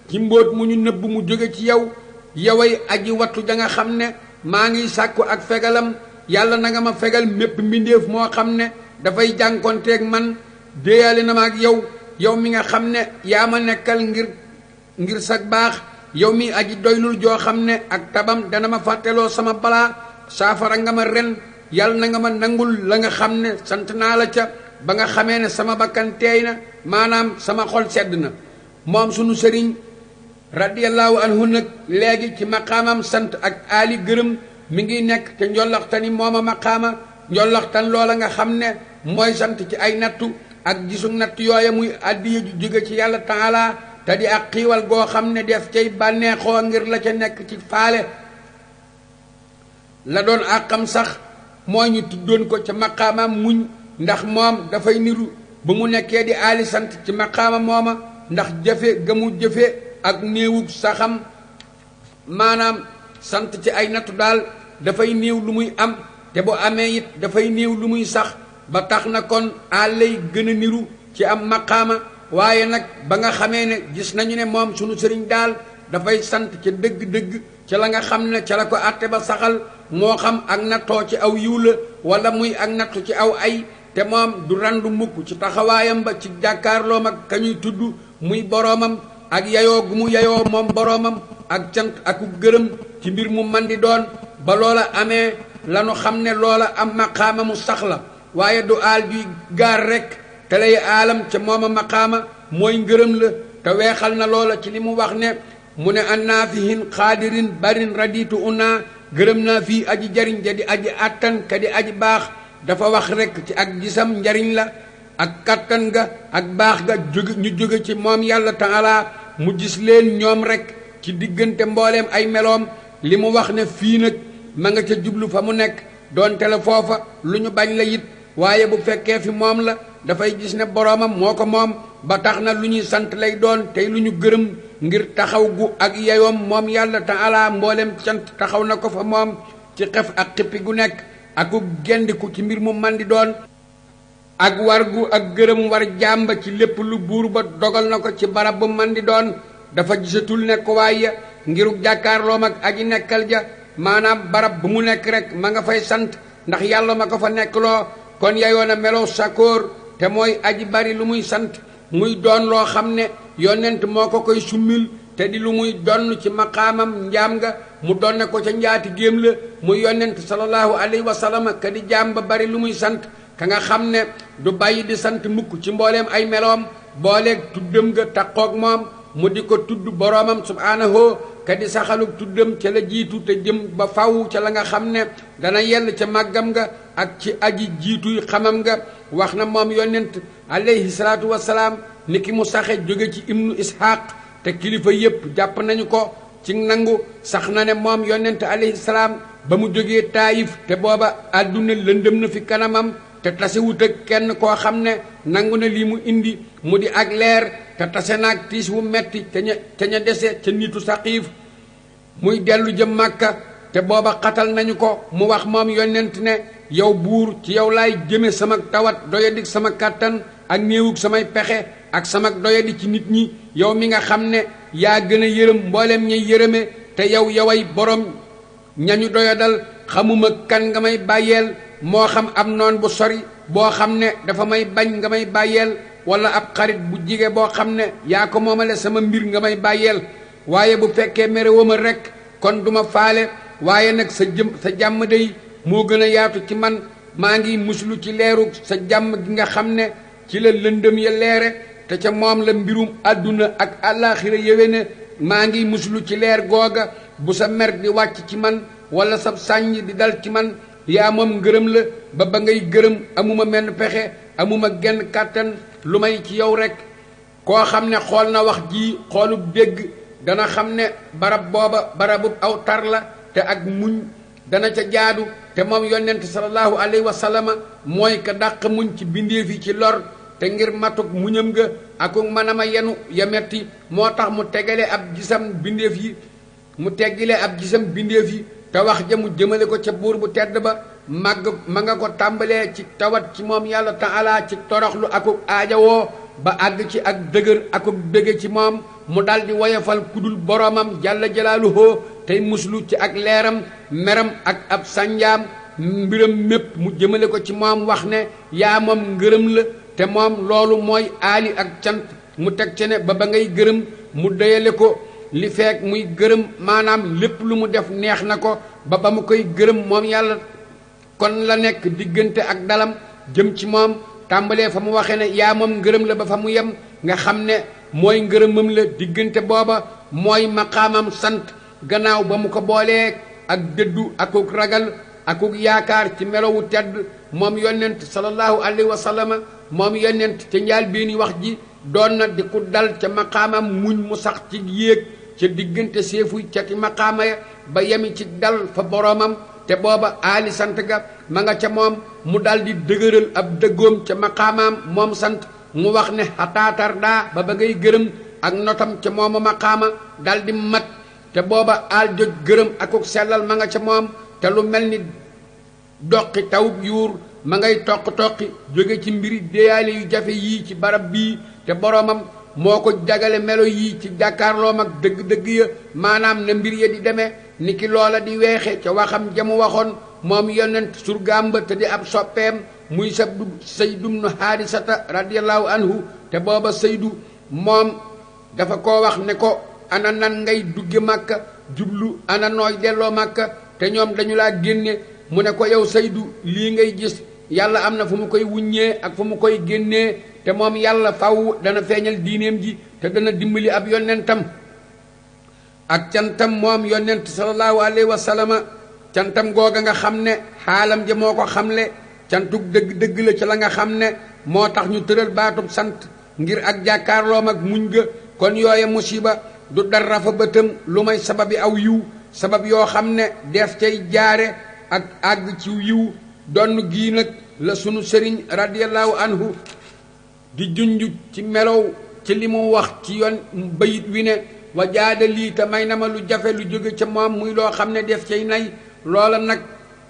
ci mbóot mu ñu nëbb mu jóge ci yow yoway aji wattu ja nga xam ne maa ngi sàkku ak fegalam yàlla na nga ma fegal mépp mbindéef moo xam ne dafay jànkonteeg man déeyale na ma ak yow mi nga xam ne yaa ma nekkal ngir sag baax yow mi aji doylul joo xam ne ak tabam dana ma fàtteloo sama balaa saafara nga ma ren yàlla na nga ma nangul la nga xam ne sant naa la ca ba nga xamee ne sama bakkan teey na maanaam sama xol sedd na moom sunu sëriñ radiyallahu anhu nag léegi ci maqaamam sant ak aali gërëm mi ngi nekk te njollaxtani mooma maqaama njollaxtan loola nga xam ne mooy sant ci ay nattu ak gisu natt yooya muy addiya ju jóge ci yàlla taala te di ak xiiwal goo xam ne def cay bànneexoo ngir la ca nekk ci faale la doon àqam sax mooy ñu tuddoon ko ca maqaamam muñ ndax moom dafay niru ba mu nekkee di aali sant ci maqaama mooma ndax jëfe gamu jëfe ak néewug saxam maanaam sant ci ay nattu daal dafay néew lu muy am te bu amee it dafay néew lu muy sax ba tax na kon àllay gën a niru ci am maqaama waaye nag ba nga xamee ne gis nañu ne moom sunu sëriñ daal dafay sant ca dëgg-dëgg ca la nga xam ne ca la ko àtte ba saxal moo xam ak nattoo ci aw yiw la wala muy ak nattu ci aw ay te moom du randu mukk ci taxawaayam ba ci jàkkaarloom ak kañuy tudd muy boroomam ak yayoo gu mu yayoo moom boroomam ak cant aku gërëm ci mbir mu man di doon ba loola amee lanu xam ne loola am maqaama mu sax la waaye du aal juy gaar rekk te lay aalam ca mooma maqaama mooy ngërëm la te weexal na loola ci li mu wax ne mu ne an naafihin xaadirin barin raditu una gërëm naa fii aji jariñ ja di aji àttan ka di aji baax dafa wax rekk ci ak gisam njariñ la ak kattan ga ak baax ga ñu jóge ci moom yàlla taala mu gis leen ñoom rekk ci diggante mbooleem ay meloom li mu wax ne fii nag ma nga ca jublu fa mu nekk doonte la foofa lu ñu bañ la it waaye bu fekkee fi moom la dafay gis ne boroomam moo ko moom ba tax na lu ñuy sant lay doon tey lu ñu gërëm ngir taxaw gu ak yeyoom moom yàlla taala mbooleem sant taxaw na ko fa moom ci xef ak xippi gu nekk aku gendiku ci mbir mu man di doon ak war gu ak gërëm war jàmba ci lépp lu buur ba dogal na ko ci barab bu man di doon dafa gisatul ne ko waaye ngiruk jàkkaarloom ak aji nekkal ja maanaam barab bu mu nekk rek ma nga fay sant ndax yàlla ma ko fa nekkloo kon yayoon a melow sakóor te mooy aji bari lu muy sant muy doon loo xam ne yonent moo ko koy summil te di lu muy donn ci maqaamam njaam nga mu donne ko ca njaati géem la muy yonent sallallahu alayhi wa sallam ka di jaam ba bari lu muy sant ka nga xam ne du bàyyi di sant mukk ci mbooleem ay meloom booleeg tuddam nga taqoog moom mu di ko tudd boroomam subhaanahu ka di saxalug tuddam ca la jiitu te jëm ba faw ca la nga xam ne dana yell ca màggam nga ak ci aji jiituy xamam nga wax na moom yonent alayhi salaatu wasalaam ni ki mu saxe jóge ci ibnu ishaq te kilifa yépp jàpp nañu ko ci nangu sax na ne moom yonent alayhi salaam ba mu jógee taayif te booba àdduna lëndëm na fi kanamam te tasewut ak kenn koo xam ne nangu na lii mu indi mu di ak leer te tase naag tiis wu metti te ña dese ca nitu saqiif muy dellu jëm màkka te booba xatal nañu ko mu wax moom yonent ne yow buur ci yow laay jëme sama tawat doyadik sama kàttan ak néewug samay pexe ak sama doyadi ci nit ñi yow mi nga xam ne yaa gën a yërëm mboolem ñay yërëme te yow yoway borom ñañu doyadal xamuma kan nga may bàyyeel moo xam ab noon bu sori boo xam ne dafa may bañ nga may bàyyeel wala ab xarit bu jige boo xam ne yaa ko moomale sama mbir nga may bàyyeel waaye bu fekkee mere wama rekk kon duma faale waaye nag sa jàmm day moo gën a yaatu ci man maa ngi muslu ci leeru sa jàmm gi nga xam ne ci la lëndëm ya leere te ca moom la mbirum àdduna ak àllaaxira yéwéne maa ngi muslu ci leer googa bu sa mer di wàcc ci man wala sa sàññ di dal ci man yaa moom ngërëm la ba ngay gërëm amuma menn pexe amuma genn kàttan lu may ci yow rekk koo xam ne xool na wax ji xoolub dégg dana xam ne barab booba barabub aw tar la te ak muñ dana ca jaadu te moom yonent sallallahu alayhi wa sallama mooy ka dàq muñ ci bindeef yi ci lor te ngir matuk muñam nga aku manama yenu ya metti moo tax mu tegale ab gisam bindeef yi mu teggile ab gisam bindeef yi te wax ja mu jëmale ko ca buur bu tedd ba màgg ma nga ko tàmbalee ci tawat ci moom yàlla taala ci toroxlu akuk aajawoo ba àgg ci ak dëgër akuk bëgge ci moom mu daldi woyofal kudul boromam jalla jalaaluhu tey muslu ci ak leeram meram ak ab sànjaam mbiram mépp mu jëmale ko ci moom wax ne yaa moom ngërëm la te moom loolu mooy aali ak cant mu teg ci ne ba ngay gërëm mu dayale ko li feek muy gërëm maanaam lépp lu mu def neex na ko ba mu koy gërëm moom yàlla kon la nekk diggante ak dalam jëm ci moom tàmbalee fa mu waxee ne yaa moom ngërëm la ba fa mu yem nga xam ne mooy ngërëmam la diggante booba mooy maqaamam sant gannaaw ba mu ko boolee ak dëddu akuk ragal akuk yaakaar ci melowu tedd moom yonent sallallahu alayhi wa sallama moom yonent ca njaal beeni wax ji doon na di ku dal ca maqaamam muñ mu sax ci yéeg ca diggante seefuy cati maqaama ya ba yemi ci dal fa boroomam te booba aali sant ga ma nga ca moom mu dal di dëgëral ab dëggoom ca maqaamaam moom sant mu wax ne xataatar daa ba ngay gërëm ak notam ca mooma maqaama dal di mat te booba aal joj gërëm akuk sellal ma nga ca moom te lu mel ni doqi tawub yuur ma ngay toqi jóge ci mbiri déyaale yu jafe yii ci barab bii te boroomam moo ko jagale melo yii ci jàkkaarloom ak dëgg-dëgg ya maanaam na mbir ya di demee ni ki loola di weexe ca waxam jamu waxoon moom yonent surgaam ba te di ab soppeem muy Saydu bnu Haarisata radiyallahu anhu te booba Saydu moom dafa ko wax ne ko ana nan ngay dugge Màkka jublu ana nooy delloo Màkka te ñoom dañu laa génne mu ne ko yow Saydu lii ngay gis yàlla am na fu mu koy wuññee ak fu mu koy génnee te moom yàlla faw dana feeñal diineem ji te dana dimbali ab yonentam ak cantam moom yonent sallallahu alayhi wa sallama cantam googa nga xam ne xaalam ja moo ko xamle cantug dëgg-dëgg la ci la nga xam ne moo tax ñu tëral baatub sant ngir ak jàkkaarloom ak muñ ga kon yooye musiba du dara fa bëtam lu may sababi aw yiw sabab yoo xam ne def cay jaare ak àgg ci yiw donn gii nag la sunu sëriñ radiyallahu anhu di junj ci melow ci li mu wax ci yoon bayit wi ne wa jaada lii te may na ma lu jafe lu jóge ca moom muy loo xam ne def cay nay loola nag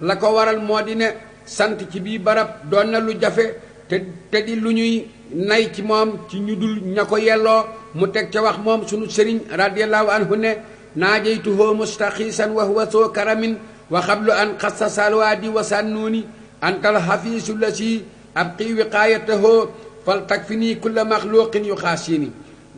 la ko waral moo di ne sant ci bii barab doon na lu jafe te di lu ñuy nay ci moom ci ñu dul ña ko yelloo mu teg ca wax moom sunu sëriñ radiyallahu anhu ne naajaytuhu mustaxiisan wa huwa soo karamin wa xablu an xassa salwaadi wa sànnuuni antal xafiisu la si ab qii wiqaayatahu fal tak fi nii kulla maxluqin yu xaasini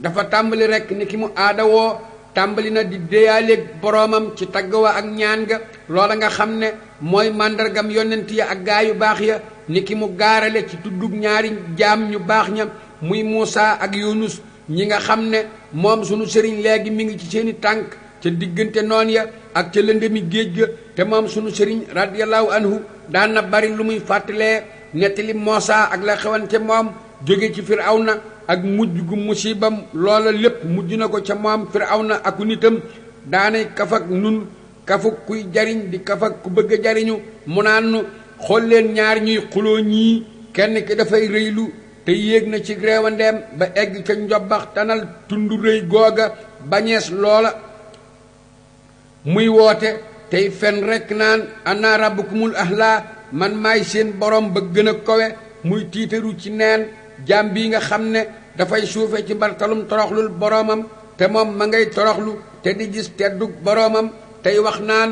dafa tàmbali rek ni ki mu aada woo tàmbali na di déyaaleeg boroomam ci tagg wa ak ñaan ga loola nga xam ne mooy màndargam yonent ya ak gaa yu baax ya ni ki mu gaarale ci tuddug ñaari jaam ñu baax ña muy Muusa ak Yunus ñi nga xam ne moom sunu sëriñ léegi mi ngi ci seeni tànk ca diggante noon ya ak ca lëndëmi géej ga te moom sunu sëriñ radiyallahu anhu daan na bari lu muy fàttalee nettali Muusa ak la xewante moom jóge ci Firawna ak mujj gu musibam loola lépp mujj na ko ca moom Firawna aku nitam daanay kafak nun kafuk kuy jariñ di kafak ku bëgg a jariñu mu naan nu xool leen ñaar ñuy xuloo ñii kenn ki dafay rëylu te yéeg na ci réewandeem ba egg ca njobbax tanal tundu rëy googa bañees loola muy woote tey fen rekk naan ana rabbukumul ahla man maay seen borom ba gën a kowe muy tiitaru ci neen jaam bii nga xam ne dafay suufe ci mbartalum toroxlul boroomam te moom ma ngay toroxlu te di gis teddug boroomam tey wax naan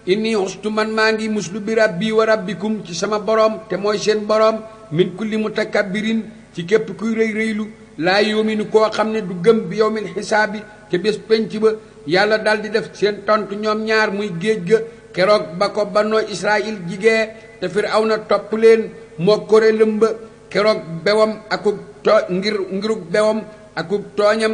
inni xustu man maa ngi muslu bi rabbi wa rabbikum ci sama boroom te mooy seen boroom min kulli mutakabbirin ci képp kuy rëy rëylu laa yuminu koo xam ne du gëm bi yawmil xisaabi te bés penc ba yàlla dal di def seen tontu ñoom ñaar muy géej ga keroog ba ko bannoo Israël jigee te Firawna topp leen moo kore lëmba keroog bewam akub ngirug bewam akub tooñam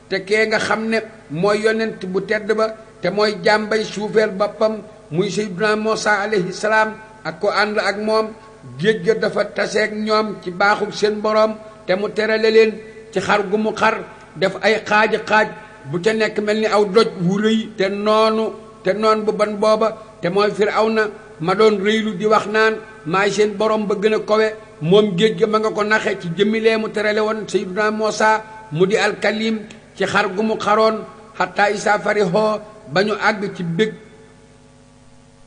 te kee nga xam ne mooy yonent bu tedd ba te mooy jàmbay suufeel boppam muy Seydina Muusa alayhi salaam ak ko ànd ak moom géej ga dafa taseeg ñoom ci baaxug seen boroom te mu terale leen ci xar gu mu xar def ay xaaji xaaj bu ca nekk mel ni aw doj wu rëy te noon bu ban booba te mooy Firawna ma doon rëylu di wax naan maay seen borom ba gën a kowe moom géej ga ma nga ko naxe ci jëmmilee mu terale woon Seydina Muusa mu di alkalim ci xar gu mu xaroon xataa isaa farihoo ba ñu àgg ci bég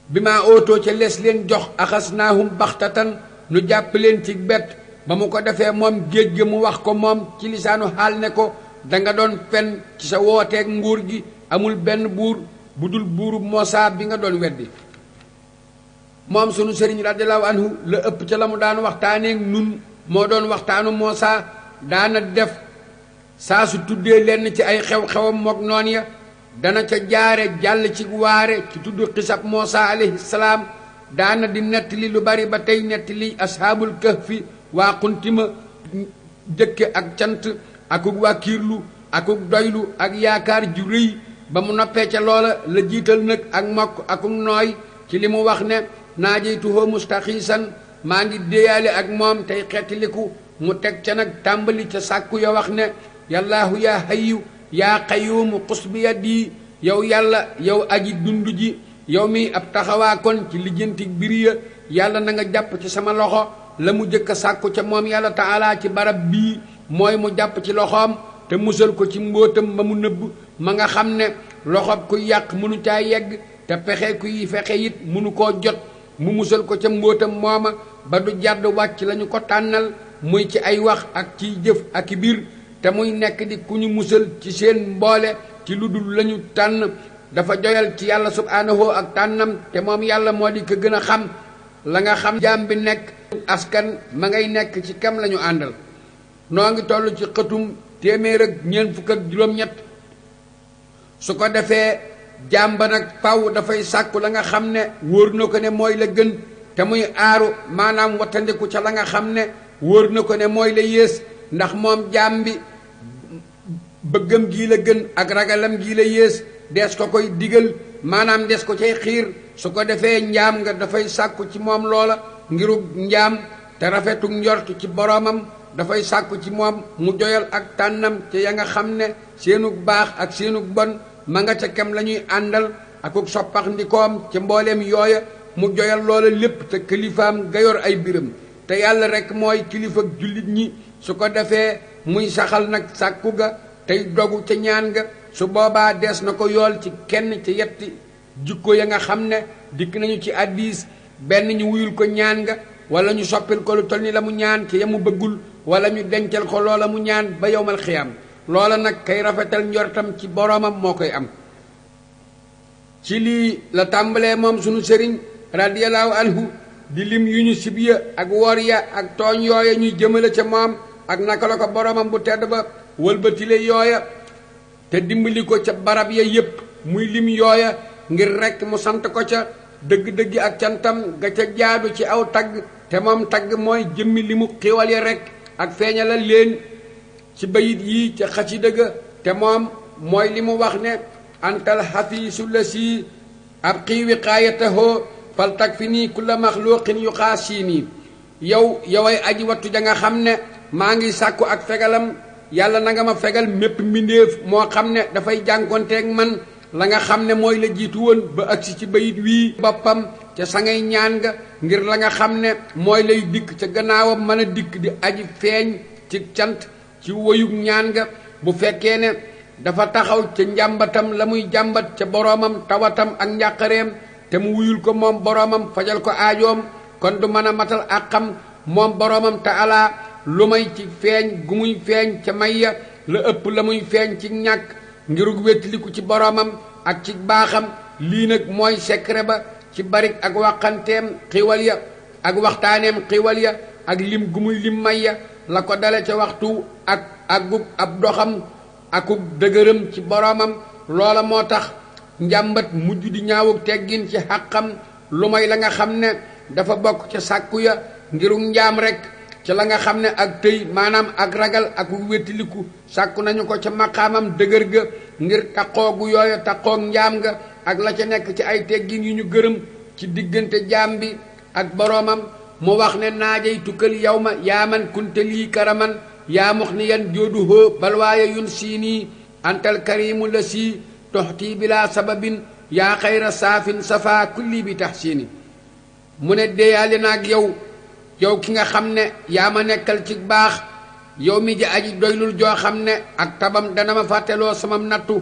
bi maa ootoo ca lees leen jox axas naahum baxtatan nu jàpp leen ci bett ba mu ko defee moom géej ga mu wax ko moom ci lisaanu xaal ne ko danga doon fen ci sa wooteeg nguur gi amul benn buur bu dul buuru Muusa bi nga doon weddi moom sunu sëriñ radiyallahu anhu la ëpp ca la mu daan waxtaaneeg nun moo doon waxtaanu Muusa daana def saa su tuddee lenn ci ay xew-xewam mook noon ya dana ca jaare jàll ci waare ci tudd xisab Muusa alayhi salaam daana di nettali lu bari ba tey nettali ashaabul kahfi waa xuntima jëkke ak cant akuk wàkkiirlu akuk doylu ak yaakaar ju rëy ba mu noppee ca loola la jiital nag ak mokk akuk nooy ci li mu wax ne naajeytuhoo mustaxiisan maa ngi déyaale ak moom tey xettiliku mu teg ca nag tàmbali ca sàkku ya wax ne yallaahu yaa hayyu yaa qayyuumu xus bi yaddi yow yàlla yow aji dund ji yow mi ab taxawaa kon ci lijjanti biri ya yàlla na nga jàpp ci sama loxo la mu jëkk a sàkku ca moom yàlla taala ci barab bii mooy mu jàpp ci loxoom te musal ko ci mbóotam ma mu nëbb ma nga xam ne loxob kuy yàq mënu caa yegg te pexe kuy fexe it mënu koo jot mu musal ko ca mbóotam mooma ba du jàdd wàcc lañu ko tànnal muy ci ay wax ak ciy jëf ak i biir te muy nekk di ku ñu musal ci seen mboole ci lu dul lañu tànn dafa joyal ci yàlla subhaanahu ak tànnam te moom yàlla moo di ko gën a xam la nga xam jaam bi nekk askan ma ngay nekk ci kam lañu àndal noo ngi toll ci xëtum téeméer ak ñeent fukk ak juróom-ñett su ko defee jaam ba nag faw dafay sàkku la nga xam ne wóor na ko ne mooy la gën te muy aaru maanaam wattandiku ca la nga xam ne wóor na ko ne mooy la yées ndax moom jaam bi bëggam gii la gën ak ragalam gii la yées dees ko koy digal maanaam des ko cay xiir su ko defee njaam nga dafay sàkku ci moom loola ngirug njaam te rafetuk njort ci boroomam dafay sàkku ci moom mu joyal ak tànnam te ya nga xam ne seenug baax ak seenug bon ma nga ca kem la ñuy àndal akuk soppax ndikoom ca mbooleem yooya mu joyal loola lépp te kilifaam ga yor ay biram te yàlla rekk mooy kilifa jullit ñi su ko defee muy saxal nag sàkku ga tey dogu ca ñaan ga su boobaa dees na ko yool ci kenn ci yetti jikko ya nga xam ne dikk nañu ci hadiis benn ñu wuyul ko ñaan nga wala ñu soppil ko lu toll ni la mu ñaan ci ya mu bëggul wala ñu dencal ko loola mu ñaan ba yowmal xiyaam loola nag kay rafetal njortam ci boroomam moo koy am ci lii la tàmbalee moom sunu sëriñ radiyallahu anhu di lim yu ñu sibiya ak wor ya ak tooñ yooya ñuy jëmale ca moom ak naka la ko boromam bu tedd ba wëlbatile yooya te dimbali ko ca barab ya yépp muy lim yooya ngir rekk mu sant ko ca dëgg-dëgg ak cantam ga ca jaadu ci aw tagg te moom tagg mooy jëmmi li mu xiwal ya rekk ak feeñalal leen ci bayit yii ca xasida ga te moom mooy li mu wax ne antal xafiisu la si ab xii wiqaayatahoo fal tag fi nii kulla maxluqin yu xaasii nii yoway aji wattu ja nga xam ne maa ngi sàkku ak fegalam yàlla na nga ma fegal mépp mbindéef moo xam ne dafay jànkonteeg man la nga xam ne mooy la jiitu woon ba agsi ci bayit wii boppam te sa ngay ñaan nga ngir la nga xam ne mooy lay dikk ca gannaawam mën a dikk di aji feeñ ci cant ci woyug ñaan nga bu fekkee ne dafa taxaw ca njàmbatam la muy jàmbat ca boroomam tawatam ak njàqareem te mu wuyul ko moom boroomam fajal ko aajoom kon du mën a matal ak xam moom boroomam taala lu may ci feeñ gu muy feeñ ca mayya la ëpp la muy feeñ ci ñàkk ngirug wéttiliku ci boroomam ak ci baaxam lii nag mooy secret ba ci barik ak waxanteem xiwal ya ak waxtaaneem xiwal ya ak lim gu muy lim mayya la ko dale ca waxtu ak agub ab doxam akub dëgëram ci boroomam loola moo tax njàmbat mujj di ñaawug teggin ci xàqam lu may la nga xam ne dafa bokk ca sàkku ya ngirug njaam rekk ci la nga xam ne ak tëy maanaam ak ragal ak wéttiliku sàkku nañu ko ca maqaamam dëgër ga ngir taqoogu yooya taqoog njaam nga ak la ca nekk ci ay teggin yu ñu gërëm ci diggante jaam bi ak boroomam mu wax ne naajay tukkal yow ma yaaman kunte lii karaman yaa mox ni yan joodu hoo balwaaya yun siinii antal karimu la sii toxtii bila sababin yaa xayra saafin safa kulli bi taxsiini mu ne deeyaale naag yow ki nga xam ne yaa ma nekkal ci baax yow mi ji aji doylul joo xam ne ak tabam dana ma fàtteloo samam nattu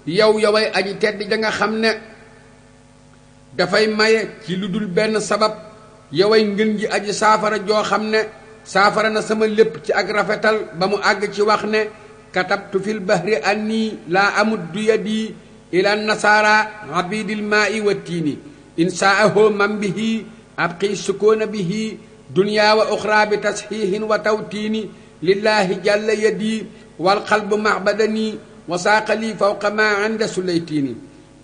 yoway aji tedd ja nga xam ne dafay maye ci lu dul benn sabab yoway ngën ji aji saafara joo xam ne saafara na sama lépp ci ak rafetal ba mu àgg ci wax ne katabtu fil bahri anni laa amuddu yadi ila nasara abidil maa'i wa tiini insaaho man bihi abqi sukoona bihi dunya wa uxra bi tasxiixin wa tawtiini lillahi jalla yadi wal qalbu mahbadani wa saaqali fawqa ma anda sulaytiini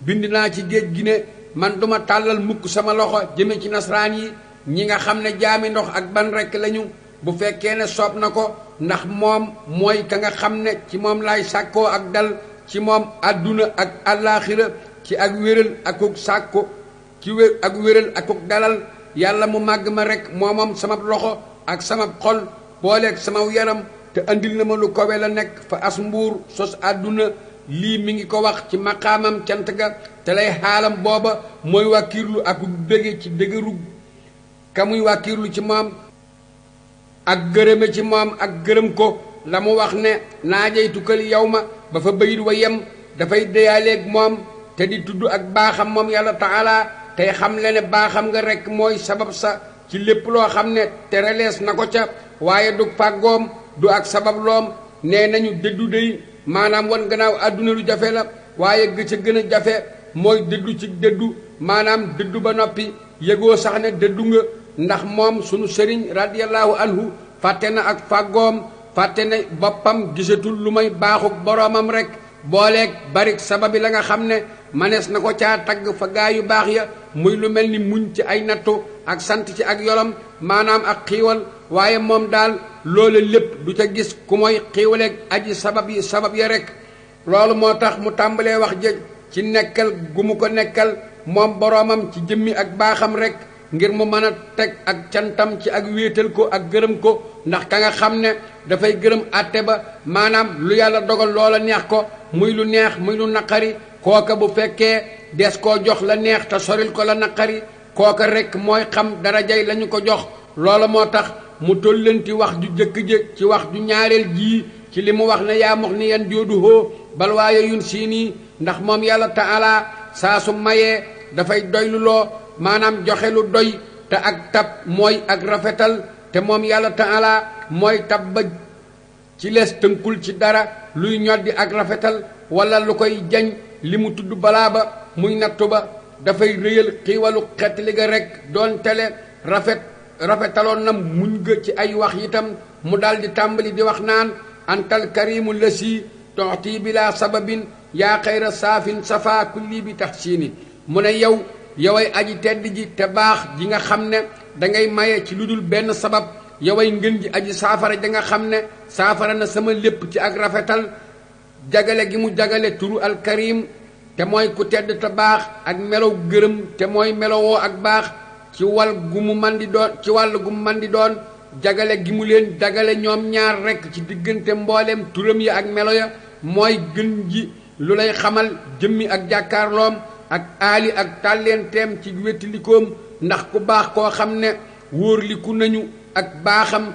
bind naa ci géej gi ne man duma tàllal mukk sama loxo jëme ci nasraan yi ñi nga xam ne jaami ndox ak ban rekk lañu bu fekkee ne soob na ko ndax moom mooy ka nga xam ne ci moom laay sàkkoo ak dal ci moom àdduna ak àllaaxira ci ak wéral akuk sàkko ci ak wéral akuk dalal yàlla mu màgg ma rekk moomam sama loxo ak sama xol booleeg sama yaram te andil na ma lu kowe la nekk fa as mbuur sos àdduna lii mi ngi ko wax ci maqaamam cant ga te lay xaalam booba mooy wàkkiirlu akuk bége ci dëgëru ka muy wàkkiirlu ci moom ak gërëme ci moom ak gërëm ko la mu wax ne naajay tukkal yow ma ba fa bayit wa yem dafay déyaaleeg moom te di tudd ak baaxam moom yàlla taala tey xam le ne baaxam nga rekk mooy sabab sa ci lépp loo xam ne terelees na ko ca waaye du pàggoom du ak sabab loom nee nañu dëddu day maanaam wan gannaaw àdduna lu jafe la waaye gë ca gën a jafe mooy dëddu ci dëddu maanaam dëddu ba noppi yëgoo sax ne dëddu nga ndax moom sunu sëriñ radiyallahu anhu fàtte na ak fàggoom fàtte ne boppam gisatul lu may baaxuk boroomam rekk booleeg barik sababi la nga xam ne manees na ko caa tagg fa gaa yu baax ya muy lu mel ni muñ ci ay nattu ak sant ci ak yolam maanaam ak xiiwal waaye moom daal loolu lépp du ca gis ku mooy xiiwaleeg aji sabab ya rekk loolu moo tax mu tàmbalee wax jëj ci nekkal gu mu ko nekkal moom boroomam ci jëmmi ak baaxam rekk ngir mu mën a teg ak cantam ci ak wéetal ko ak gërëm ko ndax ka nga xam ne dafay gërëm àtte ba maanaam lu yàlla dogal loola neex ko muy lu neex muy lu naqari kooka bu fekkee des koo jox la neex te soril ko la naqari kooka rekk mooy xam darajay lañu ko jox loola moo tax mu tollanti wax ju jëkk-jëkk ci wax ju ñaareel jii ci li mu wax ne yaa mox ni yan joodu hoo balwaaye yun siinii ndax moom yàlla taala saa su mayee dafay doylu loo maanaam joxe lu doy te ak tab mooy ak rafetal te moom yàlla taala mooy tab ba ci lees tënkul ci dara luy ñoddi ak rafetal wala lu koy jañ li mu tudd balaa ba muy nattu ba dafay rëyal xiiwalu xeetli ga rekk doon tele rafet rafetaloon na muñ ga ci ay wax itam mu daldi tàmbali di wax naan antal karimu lasi toxti bila sababin yaa xayra saafin safa kulli bi taxsini mu ne yoway aji tedd ji te baax ji nga xam ne dangay maye ci lu dul benn sabab yoway ngën ji aji saafara ja nga xam ne saafara na sama lépp ci ak rafetal jagale gi mu jagale turu alkarim te mooy ku tedd te baax ak melow gërëm te mooy melowoo ak baax ci wàll gu mu man di doon jagale gi mu leen jagale ñoom ñaar rekk ci diggante mbooleem turam ya ak melo ya mooy gën ji lu lay xamal jëmmi ak jàkkaarloom ak aali ak tàlleenteem ci wettilikoom ndax ku baax koo xam ne wóorliku nañu ak baaxam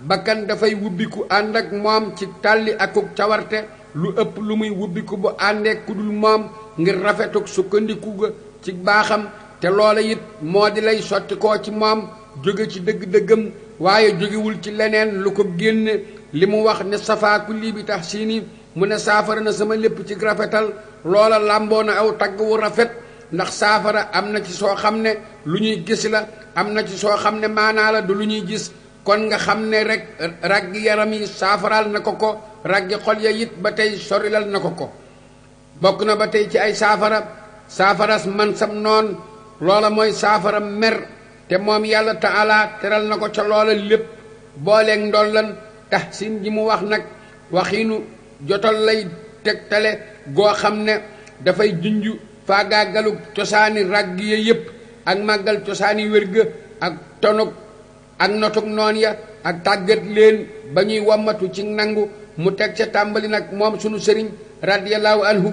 bakkan dafay wubbiku ànd ak moom ci tàlli akuk cawarte lu ëpp lu muy wubbiku bu àndeek ku dul moom ngir rafetuk sukkandiku ga ci baaxam te loola it moo di lay sotti koo ci moom jóge ci dëgg-dëggam waaye jógewul ci leneen lu ko génne li mu wax ne safaaku lii bi tax siini mu ne saafara na sama lépp ci rafetal loola làmboo na aw tagg wu rafet ndax saafara am na ci soo xam ne lu ñuy gis la am na ci soo xam ne maanaa la du lu ñuy gis kon nga xam ne rek raggi yaram yi saafaraal na ko raggi xol ya it ba tey sorilal na ko bokk na ba tey ci ay saafaras man sam noon loola mooy saafara mer te moom yàlla taala teral na ko ca loola lépp booleeg ndollan tahsin ji mu wax nag waxiinu jotal lay tegtale goo xam ne dafay junj faagaagalu cosaani ragg ya yépp ak màggal cosaani wérga ak tonug ak notug noon ya ak tàggat leen ba ñuy wammatu ci nangu mu teg ca tàmbali nag moom sunu sëriñ radiyallahu anhu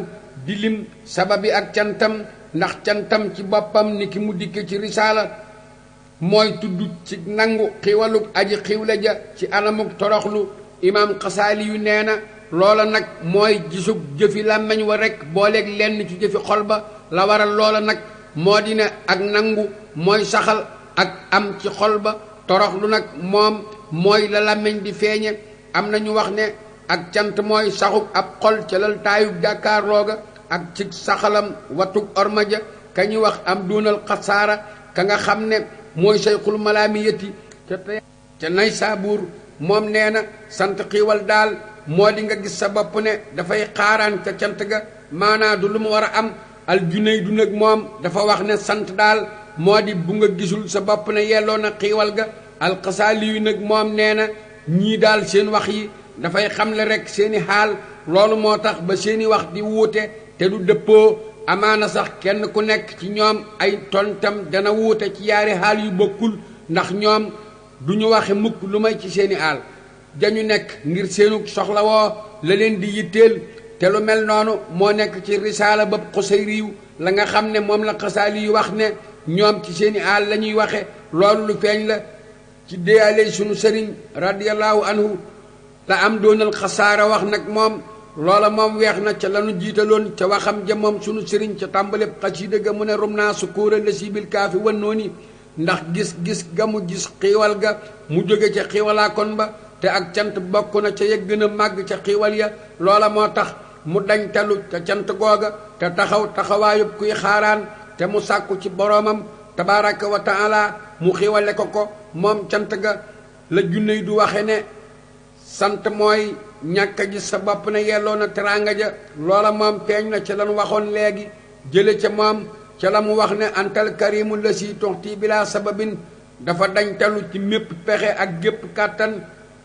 di lim sababi ak cantam ndax cantam ci boppam ni ki mu dikke ci risaala mooy tudd ci nangu xiwalug aji xiwle ja ci anamuk toroxlu imaam xasaali yu nee na loola nag mooy gisug jëfi làmmeñ wa rekk booleeg lenn ci jëfi xol ba la waral loola nag moo di ne ak nangu mooy saxal ak am ci xol ba toroxlu nag moom mooy la làmmeñ di feeñe am na ñu wax ne ak cant mooy saxub ab xol ca lal taayub jàkkaarloo ga ak ci saxalam watug orma ja ka ñuy wax am doonal xasaara ka nga xam ne mooy sayxul malaamiyati ca nay saabuur moom nee na sant xiiwal daal moo di nga gis sa bopp ne dafay xaaraan ca cant ga maanaa du lu mu war a am al Junaydu nag moom dafa wax ne sant daal moo di bu nga gisul sa bopp ne yelloo na xiiwal ga al Xasaali yu nag moom nee na ñii daal seen wax yi dafay xamle rekk seeni xaal loolu moo tax ba seeni wax di wuute te du dëppoo amaana sax kenn ku nekk ci ñoom ay tontam dana wuute ci yaari xaal yu bokkul ndax ñoom du ñu waxe mukk lu may ci seeni xaal dañu nekk ngir seenu soxlawoo la leen di yitteel te lu mel noonu moo nekk ci risaala bab Xusayriyu la nga xam ne moom la Xasaali yu wax ne ñoom ci seeni xaal la ñuy waxe loolu lu feeñ la ci déyaale sunu sëriñ radiyallahu anhu la am doonal xasaara wax nag moom loola moom weex na ca lanu jiitaloon ca waxam ja moom sunu sëriñ ca tàmbaleb xasiida ga mu ne rum naa sukkuura la sibil kaafi wan nooni ndax gis ga mu gis xiiwal ga mu jóge ca xiiwalaa kon ba te ak cant bokk na ca yeg gën a màgg ca xiiwal ya loola moo tax mu dañtalu ca cant googa te taxaw taxawaayub kuy xaaraan te mu sàkku ci boroomam tabaaraka wa taala mu xiiwale ko moom cant ga la Junayd du waxe ne sant mooy ñàkk a gis sa bopp ne yelloo na teraanga ja loola moom feeñ na ca lanu waxoon léegi jële ca moom ca la mu wax ne antal karimu la si toxti bila sababin dafa dañtalu ci mépp pexe ak gépp kàttan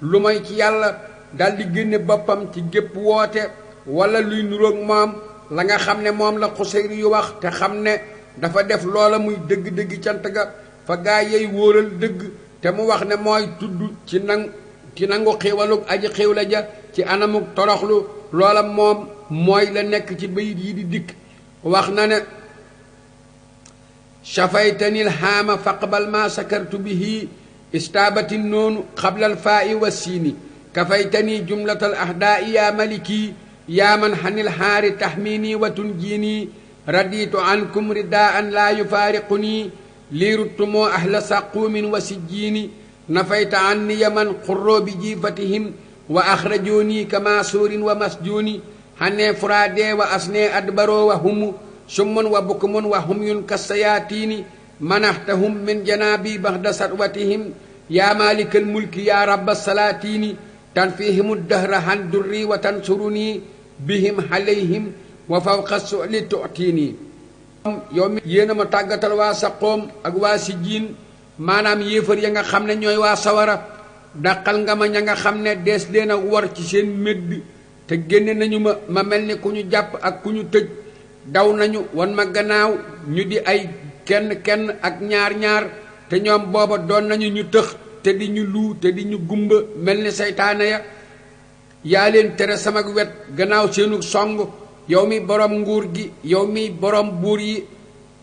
lu may ci yàlla daldi génne boppam ci gépp woote wala luy nuroog moom la nga xam ne moom la Xusayri yu wax te xam ne dafa def loola muy dëgg-dëgg cant ga fa gaa yey wóoral dëgg te mu wax ne mooy tudd ci nangu xiiwalug aji xiiwla ja ci anamuk toroxlu loola moom mooy la nekk ci bayit yi di dikk wax na ne shafaytani lhaama faqbal ma sakartu bihi istaabati noonu xablal faa'i wa siini kafaytani jumlatal ahdaai yaa maliki yaa man xanil xaari taxmini wa tunjiini raditu ankum ridaan laa yufaariquni liiruttumoo ahla saquumin wa sijjiini nafayta anni yaman xurroo bi jiifatihim wa axrajooni kama suurin wa masjuuni xannee furaadee wa asnee adbaroo wa humu summun wa bukmun wa humyun kassayaatiini manaxtahum min janaabi baxda satwatihim yaa maalikal mulki yaa rabba salaatini tanfihimu dahra han durri wa tansuruni bihim alayhim wa fawqa su'li tu'tini yow mi yéena ma tàggatal waa Saqoom ak waa Sijjiin maanaam yéefar ya nga xam ne ñooy waa sawara dàqal nga ma ña nga xam ne dees leen a war ci seen médd te génne nañu ma mel ni ku ñu jàpp ak ku ñu tëj daw nañu wan ma gannaaw ñu di ay kenn kenn ak ñaar ñaar te ñoom booba doon nañu ñu tëx te di ñu luu te di ñu gumba mel ni seytaane ya yaa leen tere sama wet gannaaw seenu song yow mi borom nguur gi yow mi borom buur yi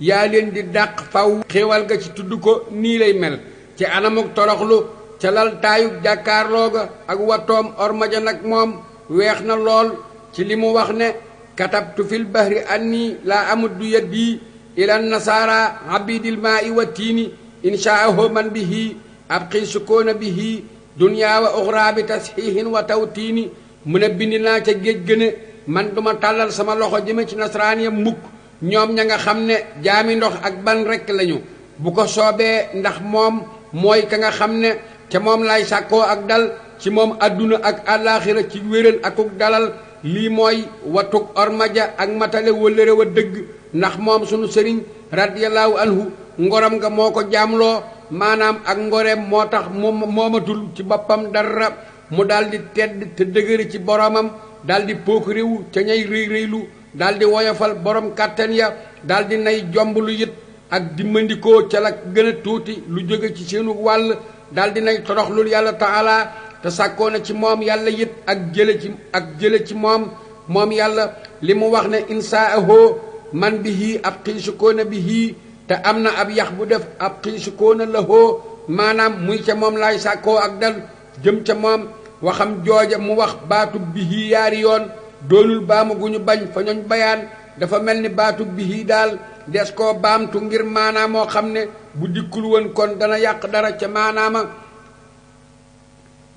yaa leen di dàq faw xéewal ga ci tudd ko nii lay mel ci anamuk toroxlu ca lal taayu jàkkaarloo ga ak watoom ormaja nag moom weex na lool ci li mu wax ne katabtu fil bahri anni laa amuddu yaddi ila nasaara abidil maa i wa tiini inshaahu man bihi abqi sukoona bihi dunya wa uxra bi tasxiihin wa tawtiini mu ne bind naa ca géej gëne man duma tàllal sama loxo jëme ci nasaraan ya mukk ñoom ña nga xam ne jaami ndox ak ban rekk lañu bu ko soobee ndax moom mooy ka nga xam ne ca moom lay sàkkoo ak dal ci moom àdduna ak àllaaxira ci wéral akuk dalal lii mooy watuk ormaja ak matale wëllëre wa dëgg ndax moom sunu sëriñ radiyallahu anhu ngoram nga moo ko jaamloo maanaam ak ngoreem moo tax moomatul ci boppam dara mu daldi tedd te dëgëri ci boromam daldi pook réew ca ñay rëy rëylu daldi woyofal borom kàttan ya daldi nay jomb lu yit ak dimmandikoo ca la gën a tuuti lu jóge ci seenu wàll daldi nay toroxlul yàlla taala te sàkkoo na ci moom yàlla yit ak jële ci moom yàlla li mu wax ne insaaho man bihi ab xiisukoona bihi te am na ab yax bu def ab xiisukoona lahoo maanaam muy ca moom laay sàkkoo ak dal jëm ca moom waxam jooja mu wax baatub bihi yaari yoon doonul baamu gu ñu bañ fa ñooñ bayaan dafa mel ni baatub bihi daal des koo baamtu ngir maanaam moo xam ne bu dikkul woon kon dana yàq dara ca maanaama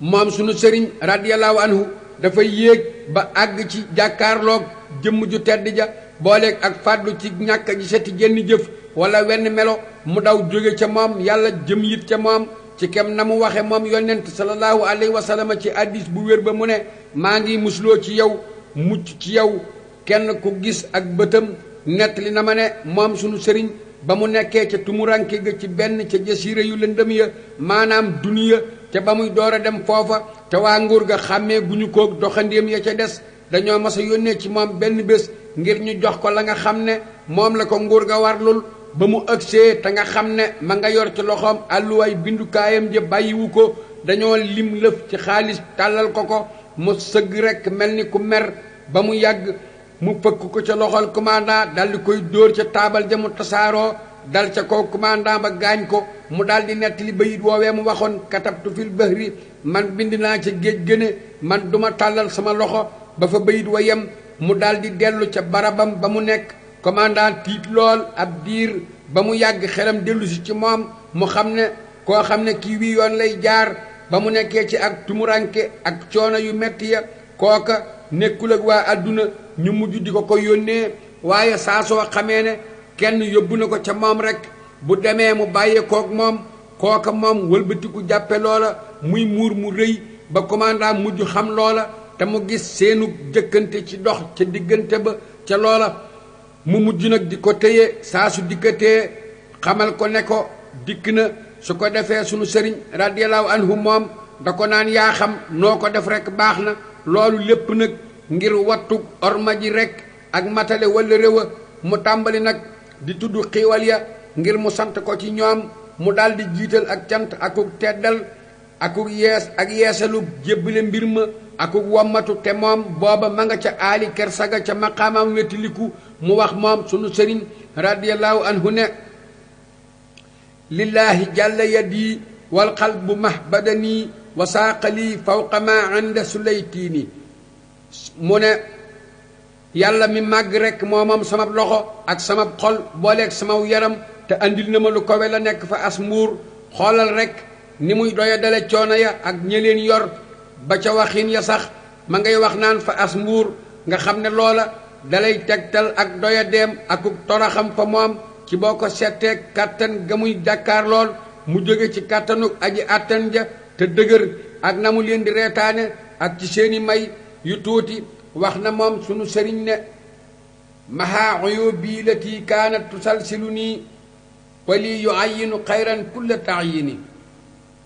moom sunu sëriñ radiyallahu anhu dafa yéeg ba àgg ci jàkkaarloog jëmm ju tedd ja booleeg ak fàddu ci ñàkk ji seti jenn jëf wala wenn melo mu daw jóge ca moom yàlla jëm yit ca moom ci kem na mu waxe moom yonent sallallahu alayhi wa sallam ci hadiis bu wér ba mu ne maa ngi musloo ci yow mucc ci yow kenn ku gis ak bëtam nettali na ma ne moom sunu sëriñ ba mu nekkee ca tumuranke ga ci benn ca jasiira yu lëndëm ya maanaam duniya te ba muy door a dem foofa te waa nguur ga xàmmee gu ñu koog doxandéem ya ca des dañoo mas a yónnee ci moom benn bés ngir ñu jox ko la nga xam ne moom la ko nguur ga warlul ba mu ëgsee te nga xam ne ma nga yor ci loxoom àlluwaay bindukaayam ja bàyyiwu ko dañoo lim lëf ci xaalis tàllal ko mu sëgg rekk mel ni ku mer ba mu yàgg mu fëkk ko ca loxol commandant daldi koy dóor ca taabal ja mu tasaaroo dal ca kaw commandant ba gaañ ko mu daldi nettali bayit woowee mu waxoon katabtu fil bahri man bind naa ca géej gëne man duma tàllal sama loxo ba fa bayit wa yem mu daldi dellu ca barabam ba mu nekk commandant tiit lool ab diir ba mu yàgg xelam dellusi ci moom mu xam ne koo xam ne kii wii yoon lay jaar ba mu nekkee ci ak tumuranke ak coono yu metti ya kooka nekkul ak waa àdduna ñu mujj di ko yónnee waaye saa soo xamee ne kenn yóbbu na ko ca moom rekk bu demee mu bàyyee kook moom kooka moom wëlbatiku jàppe loola muy muur mu rëy ba commandant mujj xam loola te mu gis seenu jëkkante ci dox ca diggante ba ca loola mu mujj nag di ko téye saa su dikkatee xamal ko ne ko dikk na su ko defee sunu sëriñ radiyallahu anhu moom da ko naan yaa xam noo ko def rekk baax na loolu lépp nag ngir wattu orma ji rekk ak matale wala réewa mu tàmbali nag di tudd xiiwal ya ngir mu sant ko ci ñoom mu daldi jiital ak cant akuk teddal akuk yeesalu jébbale mbir ma akuk wommatu te moom booba ma nga ca aali kersaga ca maqaamam wetiliku mu wax moom sunu sëriñ radiyallahu anhu ne lillahi jàlla yadi wal qalbu mahbadani wa saaqali fawqa ma inda sulaytiini mu ne yàlla mi màgg rekk moo moom sama loxo ak sama xol booleeg sama yaram te andil na ma lu kowe la nekk fa as mbuur xoolal rekk ni muy doya dale coono ya ak ñeleen yor ba ca waxin ya sax ma ngay wax naan fa as mbuur nga xam ne loola dalay tegtal ak doya deem akuk toraxam fa moom ci boo ko settee kàttan ga muy jàkkaar lool mu jóge ci kàttanu aji àttan ja te dëgër ak na mu leen di reetaane ak ci seeni may yu tuuti wax na moom sunu sëriñ ne maha uyubi lati kaanat tusalsilu nii wali yu ayinu xayran kulla taayini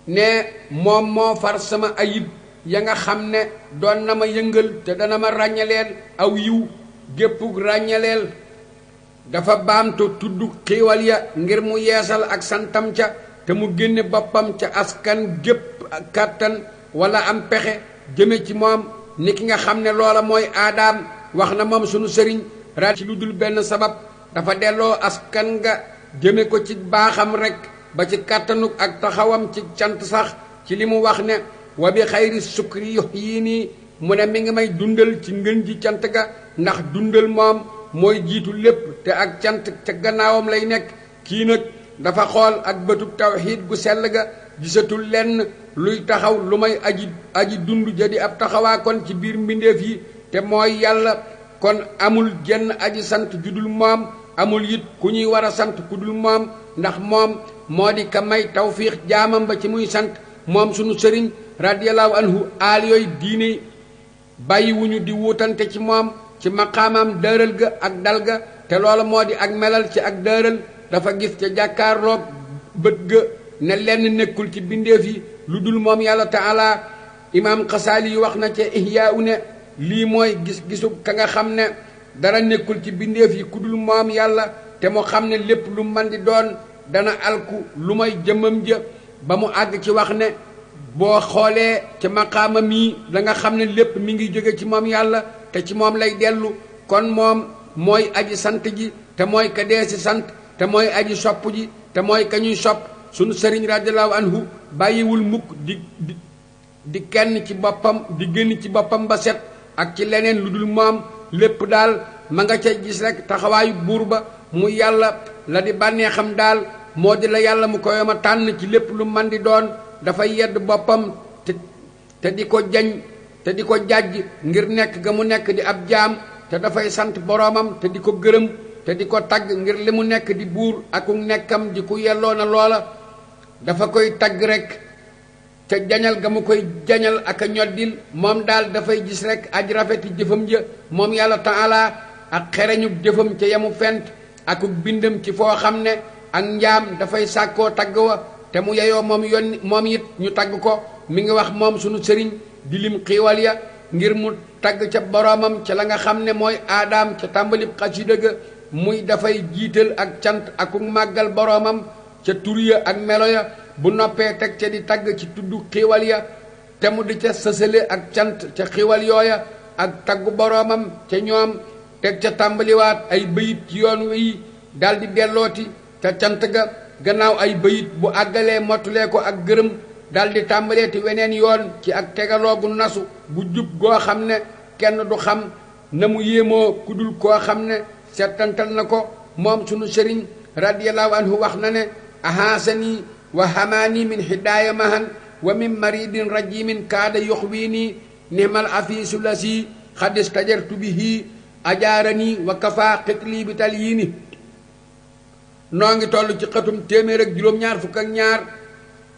ne moom moo far sama ayib ya nga xam ne doon na ma yëngal te dana ma ràññaleel aw yiw géppug ràññaleel dafa baamtu tudd xiiwal ya ngir mu yeesal ak santam ca te mu génne boppam ca askan gépp kàttan wala am pexe jëme ci moom ni ki nga xam ne loola mooy aadaam wax na moom sunu sëriñ ra ci lu dul benn sabab dafa delloo askan nga jëme ko ci baaxam rekk ba ci kàttanu ak taxawam ci cant sax ci li mu wax ne wa bi xayri sukri yii nii mu ne mi ngi may dundal ci ngën ji cant ga ndax dundal moom mooy jiitu lépp te ak cant ca gannaawam lay nekk kii nag dafa xool ak bëtub tawxiid gu sell ga gisatul lenn luy taxaw lu may aji dund jadi ab taxawaa kon ci biir mbindeef yi te mooy yàlla kon amul jenn aji sant judul moom amul it ku ñuy war a sant ku dul moom ndax moom moo di ka may tawfiix jaamam ba ci muy sant moom sunu sëriñ radiyallahu anhu aal yooyu diine bàyyiwuñu di wutante ci moom ci maqaamam dëral ga ak dal ga te loola moo di ak melal ci ak dëral dafa gis ca jàkkaarloog bët ga ne lenn nekkul ci bindeef yi lu dul moom yàlla taala imaam xasaali yi wax na ca ihyaa u ne lii mooy gis-gisu ka nga xam ne dara nekkul ci bindeef yi ku dul moom yàlla te mu xam ne lépp lu man di doon dana alku lu may jëmmam ja ba mu àgg ci wax ne boo xoolee ca maqaama mii da nga xam ne lépp mi ngi jóge ci moom yàlla te ci moom lay dellu kon moom mooy aji sant ji te mooy ka dee si sant te mooy aji sopp ji te mooy ka ñuy sopp sunu sëriñ radiallahu anhu bàyyiwul mukk di kenn ci boppam di génn ci boppam ba set ak ci leneen lu dul moom lépp daal ma nga ca gis rek taxawaayu buur ba mu yàlla la di bànneexam daal moo di la yàlla mu koy ma tànn ci lépp lu man di doon dafay yedd boppam te di ko jañ te di ko jàjj ngir nekk ga mu nekk di ab jaam te dafay sant boroomam te di ko gërëm te di ko tagg ngir li mu nekk di buur aku nekkam di ku yelloo na loola dafa koy tagg rek te jañal ga mu koy jañal ak a ñoddil moom daal dafay gis rek aj rafeti jëfam ja moom yàlla taala ak xereñu jëfam ca yamu fent akuk bindam ci foo xam ne ak njaam dafay sàkkoo tagg wa te mu yeyoo moom yonni moom it ñu tagg ko mi ngi wax moom sunu sëriñ di lim xiiwal ya ngir mu tagg ca boroomam ca la nga xam ne mooy aadaam ca tàmbalib xasida ga muy dafay jiital ak cant akuk màggal boroomam ca tur ya ak melo ya bu noppee teg ca di tagg ci tudd xiiwal ya te mu di ca sësale ak cant ca xiiwal yooya ak taggu boroomam ca ñoom teg ca tàmbaliwaat ay bayit ci yoon wi dal di dellooti ca cant ga gannaaw ay bayit bu àggalee mottulee ko ak gërëm dal di tàmbaleeti weneen yoon ci ak tegaloogu nasu bu jub goo xam ne kenn du xam na mu yéemoo ku dul koo xam ne settantal na ko moom sunu sëriñ radiyallahu anhu wax na ne ahaasani wa hamaani min hidaaya mahan wa min maridin rajimin kaada yuxwiini nihmal afiisu lasi xad istajartu bihi ajaarani wa kafa xitli bi tal yii ni noo ngi toll ci xatum téeméer ak juróom-ñaar fukk ak ñaar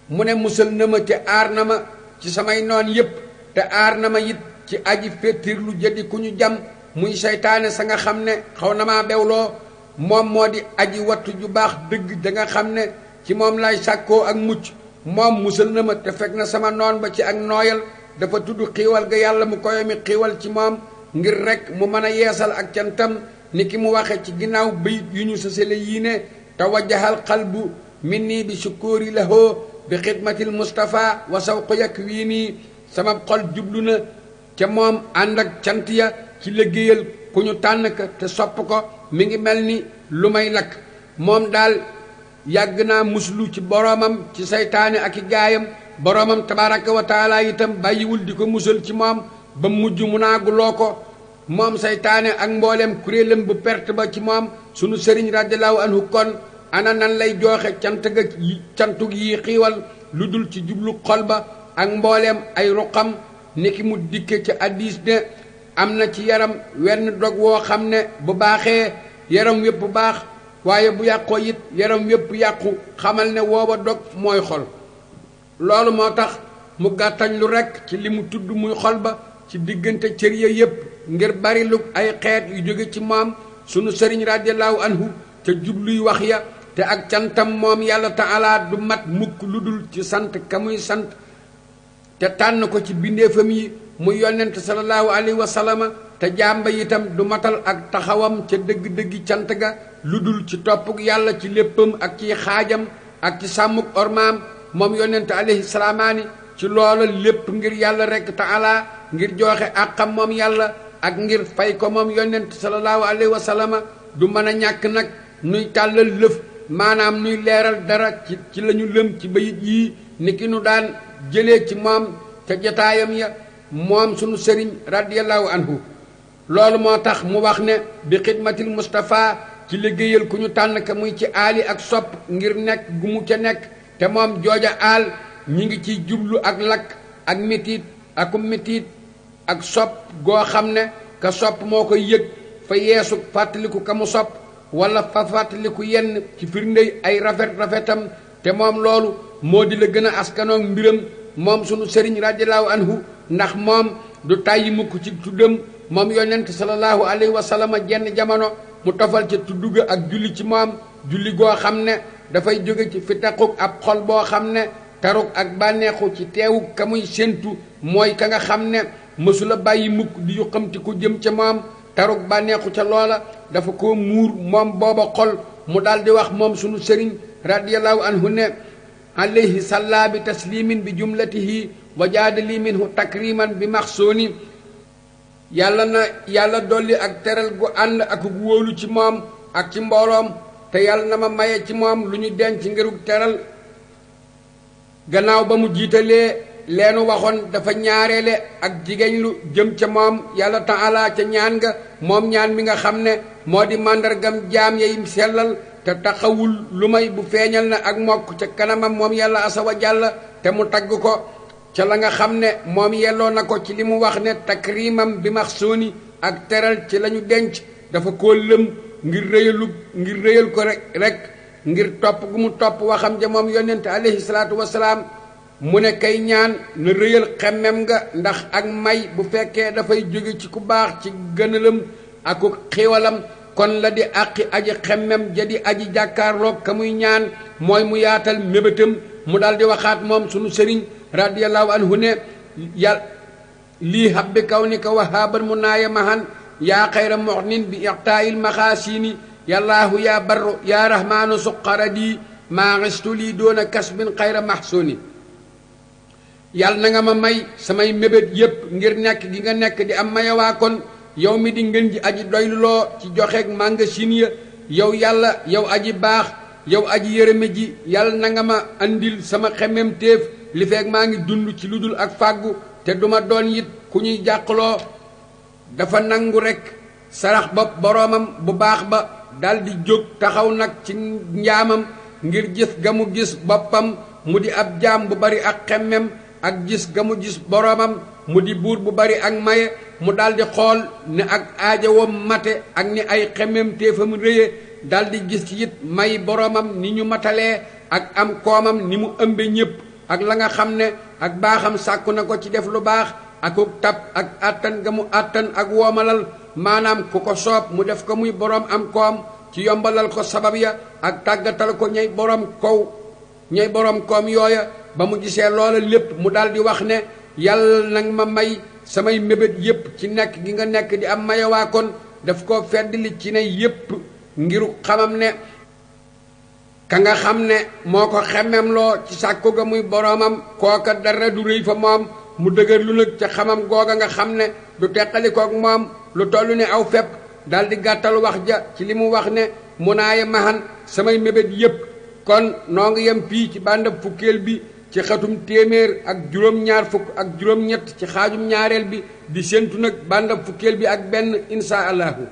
mu ne musal na ma te aar na ma ci samay noon yépp te aar na ma it ci aji féttirlu jëddi ku ñu jam muy seytaane sa nga xam ne xaw na maa bewloo moom moo di aji wattu ju baax dëgg da nga xam ne ci moom lay sàkkoo ak mucc moom musal na ma te fekk na sama noon ba ci ak nooyal dafa tudd xiiwal ga yàlla mu koy mi xiiwal ci moom ngir rek mu mën a yeesal ak cantam ni ki mu waxe ci ginnaaw bayit yu ñu sësale yii ne tawajjahal qalbu minni bi sukuri lahoo bi xidmatil Mustafa wa sawqu yak wii nii sama xol jublu na ca moom ànd ak cant ya ci liggéeyal ku ñu tànn ka te sopp ko mi ngi mel ni lu may lakk moom daal yàgg naa muslu ci boroomam ci seytaane ak i gaayam boroomam tabaraka wa taala itam bàyyiwul di ko musal ci moom ba mujj mu naaguloo ko moom seytaane ak mbooleem kuréelam bu perte ba ci moom sunu sëriñ radiallahu anhu kon ana nan lay jooxe cantug yi xiiwal lu dul ci jublu xol ba ak mbooleem ay ruqam niki mu dikke ci hadiis ne am na ci yaram wenn dog woo xam ne bu baaxee yaram wépp bu baax waaye bu yàqoo it yaram wépp yàqu xamal ne wooba dog mooy xol loolu moo tax mu gàttañ lu rekk ci li mu tudd muy xol ba ci diggante cër ya yépp ngir bari lu ay xeet yu jóge ci moom sunu sëriñ radiyallahu anhu te jubluy wax ya te ak cantam moom yàlla taala du mat mukk lu dul ci sant ka muy sant te tànn ko ci bindeefam yi muy yonent sallallahu alayhi wa sallama te jàmba itam du matal ak taxawam ca dëgg-dëggi cant ga lu dul ci toppuk yàlla ci léppam ak ci xaajam ak ci sàmmuk ormaam moom yonent alayhi salaamaani ci loola lépp ngir yàlla rekk taala ngir joxe àqam moom yàlla ak ngir fay ko moom yonent sallallahu alayhi wa sallama du mën a ñàkk nag nuy tàllal lëf maanaam nuy leeral dara ci lañu lëm ci bayit yii ni ki nu daan jëlee ci moom ca jataayam ya moom sunu sëriñ radiyallahu anhu loolu moo tax mu wax ne bi xidmatil Mustafa ci liggéeyal ku ñu tànn ka muy ci aali ak sopp ngir nekk gu mu ca nekk te moom jooja aal ñi ngi ciy jublu ak lakk ak mitiit ak sopp goo xam ne ka sopp moo koy yëg fa yeesu fàttaliku ka mu sopp wala fa fàttaliku yenn ci firndey ay rafetam te moom loolu moo di la gën a askanoog mbiram moom sunu sëriñ radiyallahu anhu ndax moom du tàyyi mukk ci tuddam moom yonent sallallahu alayhi wa sallam jenn jamono mu tofal ca tudd ga ak julli ci moom julli goo xam ne dafay jóge ci fitaquk ab xol boo xam ne taruk ak bànneexu ci teewu ka muy séentu mooy ka nga xam ne mësula bàyyi mukk di yu xamti ku jëm ca moom taruk bànneexu ca loola dafa ko muur moom booba xol mu daldi wax moom sunu sëriñ radiyallahu anhu ne alayhi salla bi taslimin bi jumlatihi wa jaadali minhu takriman bi maxsooni yàlla dolli ak teral gu ànd ak gu wóolu ci moom ak ci mbooloom te yàlla na ma maye ci moom lu ñu denc ngirug teral gannaaw ba mu jiitalee leenu waxoon dafa ñaareele ak jigéen lu jëm ca moom yàlla taala ca ñaan nga moom ñaan mi nga xam ne moo di màndargam jaam yey sellal te taxawul lu may bu feeñal na ak mokk ca kanamam moom yàlla asa wa jàlla te mu tagg ko ca la nga xam ne moom yelloo na ko ci li mu wax ne takrimam bi maxsuuni ak teral ci lañu denc dafa koo lëm ngir rëyal ko rek ngir topp gu mu topp waxam ja moom yonent alayhi salaatu wasalaam mu ne kay ñaan na rëyal xemmem nga ndax ak may bu fekkee dafay jóge ci ku baax ci gënalam ak ku xiwalam kon la di àqi aji xemmem ja di aji jàkkaarloog ka muy ñaan mooy mu yaatal mébétam mu daal di waxaat moom sunu sëriñ radiyallahu anhu ne lii habbi kaw ni ka wahaaban mu naaya mahan yaa xayra moxnin bi ixtaayil maxaasini yallaahu yaa barru yaa rahmaanu suqaradi maa xistu lii doona kasbin xayra maxsuni yàlla na nga ma may samay mébét yépp ngir nekk gi nga nekk di am mayawaa kon yow mi di ngeen ji aji doyluloo ci joxeeg magasin ya yow yàlla yow aji baax yow aji yërëme ji yàlla na nga ma andil sama xemem téef li feeg maa ngi dund ci lu dul ak fàggu te duma doon it ku ñuy jàqloo dafa nangu rekk sarax bopp boroomam bu baax ba daldi jóg taxaw nag ci njaamam ngir gis ga mu gis boppam mu di ab jaam bu bari ak xemmem ak gis ga mu gis boroomam mu di buur bu bari ak maye mu daldi xool ne ak aajawam mate ak ni ay xemmem téefam réye daldi gis it may boroomam ni ñu matalee ak am koomam ni mu ëmbe ñépp ak la nga xam ne ak baaxam sàkku na ko ci def lu baax akuk tab ak àttan ga mu àttan ak woomalal maanaam ku ko soob mu def ko muy boroom am koom ci yombalal ko sabab ya ak tàggatal ko ñay boroom koom yooya ba mu gisee loola lépp mu daldi wax ne yàlla nag ma may samay mébét yépp ci nekk gi nga nekk di am mayawaa kon daf ko feddli ci ne yépp ngiru xamam ne ka nga xam ne moo ko xemmemloo ci sàkku ga muy boroomam kooka dara du rëy fa moom mu dëgër lu nag ca xamam googa nga xam ne du teqalikook moom lu toll ne aw fepp daldi gàttal wax ja ci li mu wax ne mu naaye mahan samay mébét yépp kon noo ngi yem fii ci bàndab fukkeel bi ci xatum téeméer ak juróom-ñaar fukk ak juróom-ñett ci xaajum ñaareel bi di séentu nag bàndab fukkeel bi ak benn insha allahu